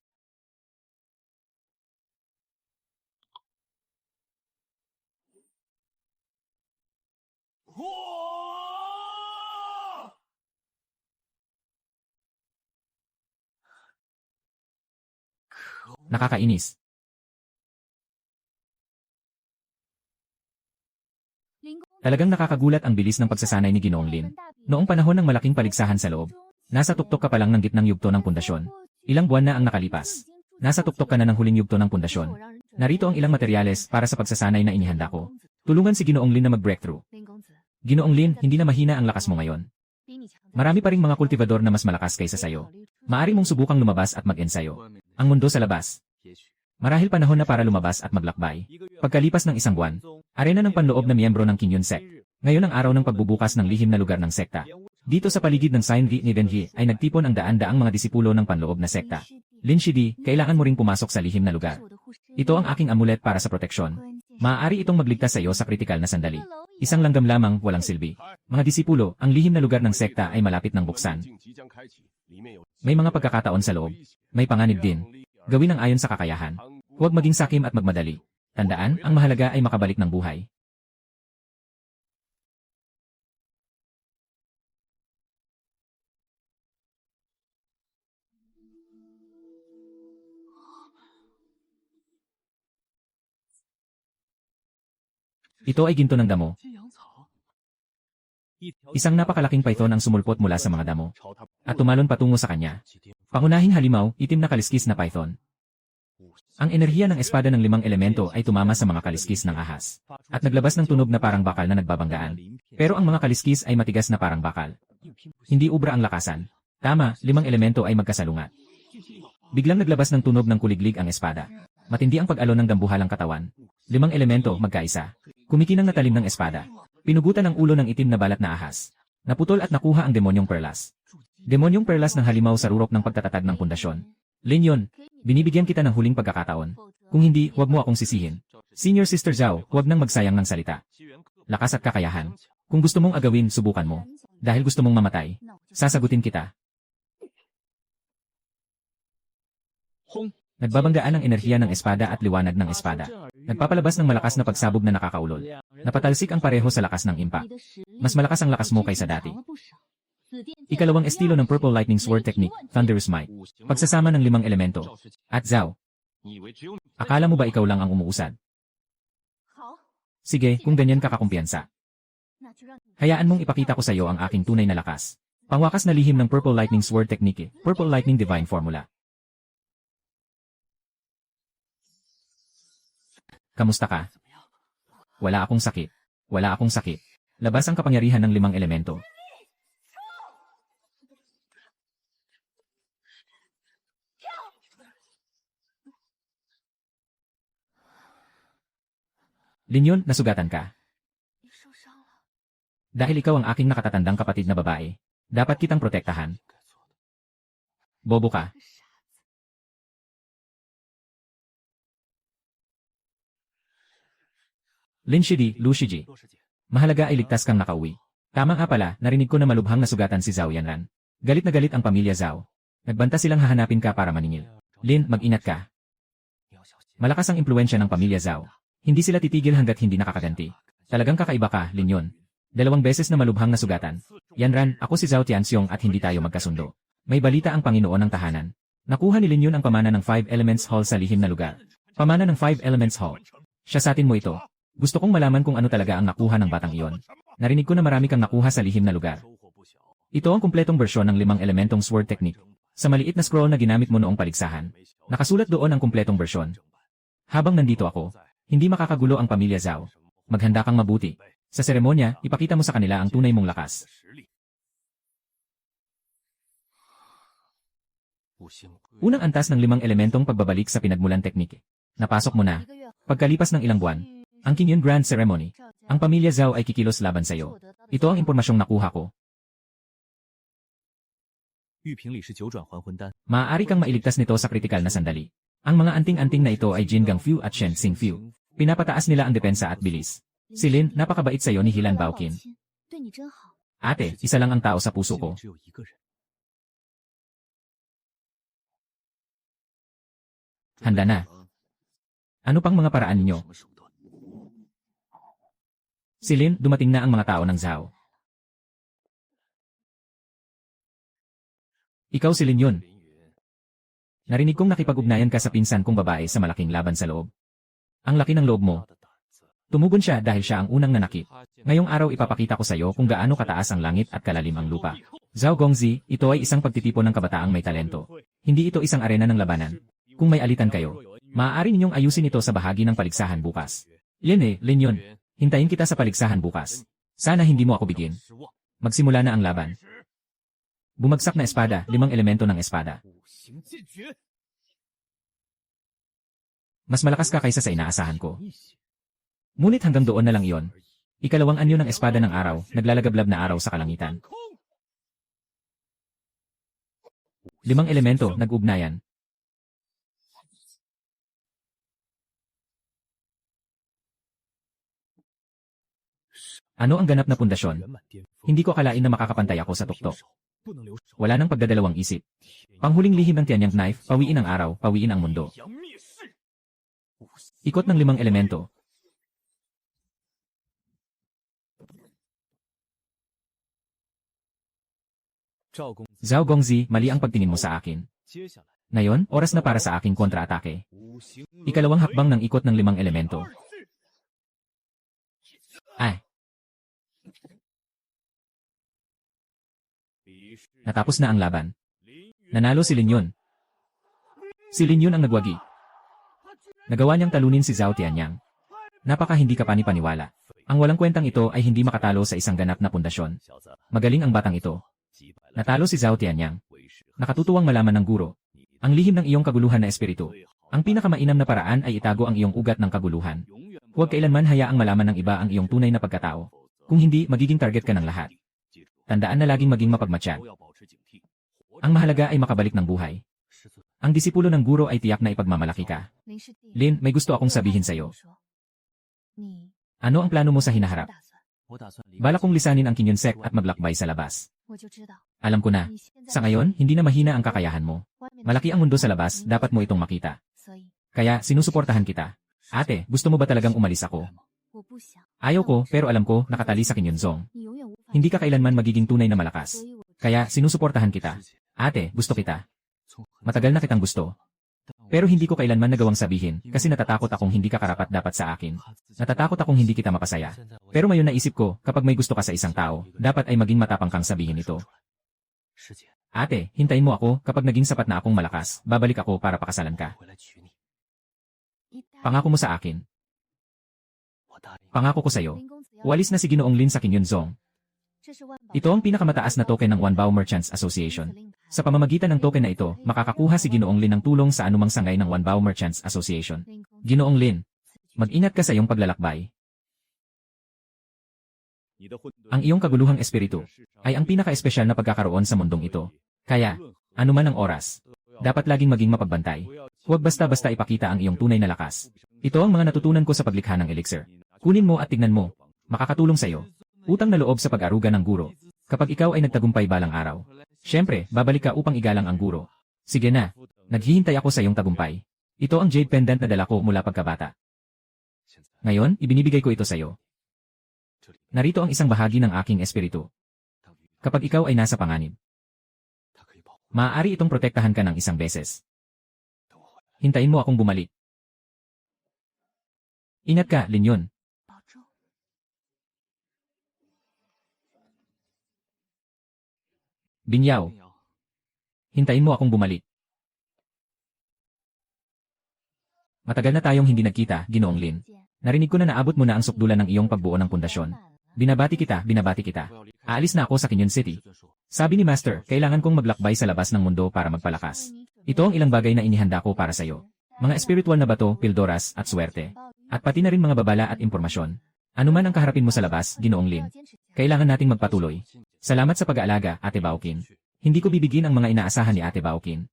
Nakakainis. Talagang nakakagulat ang bilis ng pagsasanay ni Ginoong Lin. Noong panahon ng malaking paligsahan sa loob, nasa tuktok ka pa lang ng gitnang yugto ng pundasyon. Ilang buwan na ang nakalipas. Nasa tuktok ka na ng huling yugto ng pundasyon. Narito ang ilang materyales para sa pagsasanay na inihanda ko. Tulungan si Ginoong Lin na mag-breakthrough. Ginoong Lin, hindi na mahina ang lakas mo ngayon. Marami pa ring mga kultivador na mas malakas kaysa sayo. Maari mong subukang lumabas at mag-ensayo. Ang mundo sa labas. Marahil panahon na para lumabas at maglakbay. Pagkalipas ng isang buwan, arena ng panloob na miyembro ng Qingyun Sect. Ngayon ang araw ng pagbubukas ng lihim na lugar ng sekta. Dito sa paligid ng Sign ni Denji ay nagtipon ang daan-daang mga disipulo ng panloob na sekta. Lin Shidi, kailangan mo ring pumasok sa lihim na lugar. Ito ang aking amulet para sa proteksyon. Maaari itong magligtas sa iyo sa kritikal na sandali. Isang langgam lamang, walang silbi. Mga disipulo, ang lihim na lugar ng sekta ay malapit ng buksan. May mga pagkakataon sa loob. May panganib din. Gawin ang ayon sa kakayahan. Huwag maging sakim at magmadali. Tandaan, ang mahalaga ay makabalik ng buhay. Ito ay ginto ng damo. Isang napakalaking python ang sumulpot mula sa mga damo at tumalon patungo sa kanya. Pangunahing halimaw, itim na kaliskis na python. Ang enerhiya ng espada ng 5 elemento ay tumama sa mga kaliskis ng ahas at naglabas ng tunog na parang bakal na nagbabanggaan. Pero ang mga kaliskis ay matigas na parang bakal. Hindi ubra ang lakasan. Tama, 5 elemento ay magkasalungat. Biglang naglabas ng tunog ng kuliglig ang espada. Matindi ang pag-alon ng dambuhalang katawan. 5 elemento magkaisa. Kumikinang natalim ng espada. Pinugutan ang ulo ng itim na balat na ahas. Naputol at nakuha ang demonyong perlas. Demonyong perlas ng halimaw sa rurok ng pagtatatag ng pundasyon. Lin Yun, binibigyan kita ng huling pagkakataon. Kung hindi, huwag mo akong sisihin. Senior Sister Zhao, huwag nang magsayang ng salita. Lakas at kakayahan. Kung gusto mong agawin, subukan mo. Dahil gusto mong mamatay, sasagutin kita. Nagbabanggaan ang enerhiya ng espada at liwanag ng espada. Nagpapalabas ng malakas na pagsabog na nakakaulol. Napatalsik ang pareho sa lakas ng impact. Mas malakas ang lakas mo kaysa dati. Ikalawang estilo ng Purple Lightning Sword Technique, Thunderous Might. Pagsasama ng 5 elemento. At Zhao, akala mo ba ikaw lang ang umuusad? Sige, kung ganyan ka kakumpiyansa. Hayaan mong ipakita ko sa iyo ang aking tunay na lakas. Pangwakas na lihim ng Purple Lightning Sword Technique, Purple Lightning Divine Formula. Kamusta ka? Wala akong sakit. Wala akong sakit. Labas ang kapangyarihan ng 5 elemento. Lin Yun, nasugatan ka. Dahil ikaw ang aking nakatatandang kapatid na babae, dapat kitang protektahan. Bobo ka. Lin Shidi, Lu Shiji. Mahalaga ay ligtas kang nakauwi. Tama nga pala, narinig ko na malubhang nasugatan si Zhao Yanran. Galit na galit ang pamilya Zhao. Nagbanta silang hahanapin ka para maningil. Lin, mag-ingat ka. Malakas ang impluensya ng pamilya Zhao. Hindi sila titigil hanggat hindi nakakaganti. Talagang kakaiba ka, Lin Yun. 2 beses na malubhang nasugatan. Yanran, ako si Zhao Tianxiong at hindi tayo magkasundo. May balita ang Panginoon ng tahanan. Nakuha ni Lin Yun ang pamana ng 5 Elements Hall sa lihim na lugar. Pamana ng 5 Elements Hall. Siya sa atin mo ito. Gusto kong malaman kung ano talaga ang nakuha ng batang iyon. Narinig ko na marami kang nakuha sa lihim na lugar. Ito ang kumpletong bersyon ng 5 elementong sword technique. Sa maliit na scroll na ginamit mo noong paligsahan. Nakasulat doon ang kumpletong bersyon. Habang nandito ako, hindi makakagulo ang pamilya Zhao. Maghanda kang mabuti. Sa seremonya, ipakita mo sa kanila ang tunay mong lakas. Unang antas ng 5 elementong pagbabalik sa pinagmulan teknike. Napasok mo na. Pagkalipas ng ilang buwan, ang Qingyun Grand Ceremony, ang pamilya Zhao ay kikilos laban sa iyo. Ito ang impormasyong nakuha ko. Maaari kang mailigtas nito sa kritikal na sandali. Ang mga anting-anting na ito ay Jin Gangfu at Shen Xingfu. Pinapataas nila ang depensa at bilis. Si Lin, napakabait sa iyo ni Hilan Baoqin. Ate, isa lang ang tao sa puso ko. Handa na. Ano pang mga paraan ninyo? Si Lin, dumating na ang mga tao ng Zhao. Ikaw si Lin Yun. Narinig kong nakipag-ugnayan ka sa pinsan kong babae sa malaking laban sa loob. Ang laki ng loob mo. Tumugon siya dahil siya ang unang nanakit. Ngayong araw ipapakita ko sa iyo kung gaano kataas ang langit at kalalim ang lupa. Zhao Gongzi, ito ay isang pagtitipon ng kabataang may talento. Hindi ito isang arena ng labanan. Kung may alitan kayo, maaari ninyong ayusin ito sa bahagi ng paligsahan bukas. Lin Yun. Hintayin kita sa paligsahan bukas. Sana hindi mo ako bigyan. Magsimula na ang laban. Bumagsak na espada, 5 elemento ng espada. Mas malakas ka kaysa sa inaasahan ko. Ngunit hanggang doon na lang iyon. Ikalawang anyo ng espada ng araw, naglalagablab na araw sa kalangitan. 5 elemento, nag-ugnayan. Ano ang ganap na pundasyon? Hindi ko akalain na makakapantay ako sa tuktok. Wala nang pagdadalawang isip. Panghuling lihim ng Tianyang knife, pawiin ang araw, pawiin ang mundo. Ikot ng 5 elemento. Zhao Gongzi, mali ang pagtingin mo sa akin. Ngayon, oras na para sa aking kontra-atake. Ikalawang hakbang ng ikot ng 5 elemento. Ay. Natapos na ang laban. Nanalo si Lin Yun. Si Lin Yun ang nagwagi. Nagawa niyang talunin si Zhao Tianyang. Napaka hindi ka panipaniwala. Ang walang kwentang ito ay hindi makatalo sa isang ganap na pundasyon. Magaling ang batang ito. Natalo si Zhao Tianyang. Nakatutuwang malaman ng guro. Ang lihim ng iyong kaguluhan na espiritu. Ang pinakamainam na paraan ay itago ang iyong ugat ng kaguluhan. Huwag kailanman hayaang malaman ng iba ang iyong tunay na pagkatao. Kung hindi, magiging target ka ng lahat. Tandaan na laging maging mapagmatsyag. Ang mahalaga ay makabalik ng buhay. Ang disipulo ng guro ay tiyak na ipagmamalaki ka. Lin, may gusto akong sabihin sa'yo. Ano ang plano mo sa hinaharap? Balak kong lisanin ang Kinyon Sect at maglakbay sa labas. Alam ko na. Sa ngayon, hindi na mahina ang kakayahan mo. Malaki ang mundo sa labas, dapat mo itong makita. Kaya, sinusuportahan kita. Ate, gusto mo ba talagang umalis ako? Ayaw ko, pero alam ko, nakatali sa Kinyonzong. Hindi ka kailanman magiging tunay na malakas. Kaya, sinusuportahan kita. Ate, gusto kita. Matagal na kitang gusto. Pero hindi ko kailanman nagawang sabihin, kasi natatakot akong hindi ka karapat dapat sa akin. Natatakot akong hindi kita mapasaya. Pero ngayon naisip ko, kapag may gusto ka sa isang tao, dapat ay maging matapang kang sabihin ito. Ate, hintayin mo ako, kapag naging sapat na akong malakas, babalik ako para pakasalan ka. Pangako mo sa akin. Pangako ko sa'yo. Uwalis na si Ginoong Lin sa Kinyonzong. Ito ang pinakamataas na token ng Wanbao Merchants Association. Sa pamamagitan ng token na ito, makakakuha si Ginoong Lin ng tulong sa anumang sangay ng Wanbao Merchants Association. Ginoong Lin, mag-ingat ka sa iyong paglalakbay. Ang iyong kaguluhang espiritu ay ang pinaka-espesyal na pagkakaroon sa mundong ito. Kaya, anuman ang oras, dapat laging maging mapagbantay. Huwag basta-basta ipakita ang iyong tunay na lakas. Ito ang mga natutunan ko sa paglikha ng elixir. Kunin mo at tignan mo. Makakatulong sa iyo. Utang na loob sa pag-aruga ng guro. Kapag ikaw ay nagtagumpay balang araw, syempre, babalik ka upang igalang ang guro. Sige na, naghihintay ako sa iyong tagumpay. Ito ang jade pendant na dala ko mula pagkabata. Ngayon, ibinibigay ko ito sa iyo. Narito ang isang bahagi ng aking espiritu. Kapag ikaw ay nasa panganib, maaari itong protektahan ka ng isang beses. Hintayin mo akong bumalik. Ingat ka, Lin Yun. Binyaw. Hintayin mo akong bumalik. Matagal na tayong hindi nagkita, Ginoong Lin. Narinig ko na naabot mo na ang sukdulan ng iyong pagbuo ng pundasyon. Binabati kita, binabati kita. Aalis na ako sa Kinyon City. Sabi ni Master, kailangan kong maglakbay sa labas ng mundo para magpalakas. Ito ang ilang bagay na inihanda ko para sa iyo. Mga espiritual na bato, pildoras, at swerte. At pati na rin mga babala at impormasyon. Ano man ang kaharapin mo sa labas, Ginoong Lin. Kailangan nating magpatuloy. Salamat sa pag-aalaga, Ate Baoqin. Hindi ko bibigin ang mga inaasahan ni Ate Baoqin.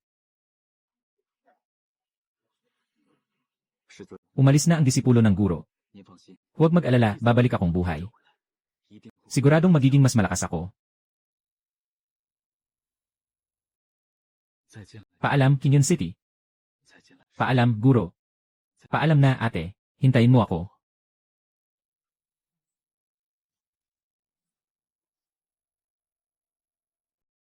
Umalis na ang disipulo ng guro. Huwag mag-alala, babalik akong buhay. Siguradong magiging mas malakas ako. Paalam, Kinyon City. Paalam, guro. Paalam na, ate. Hintayin mo ako.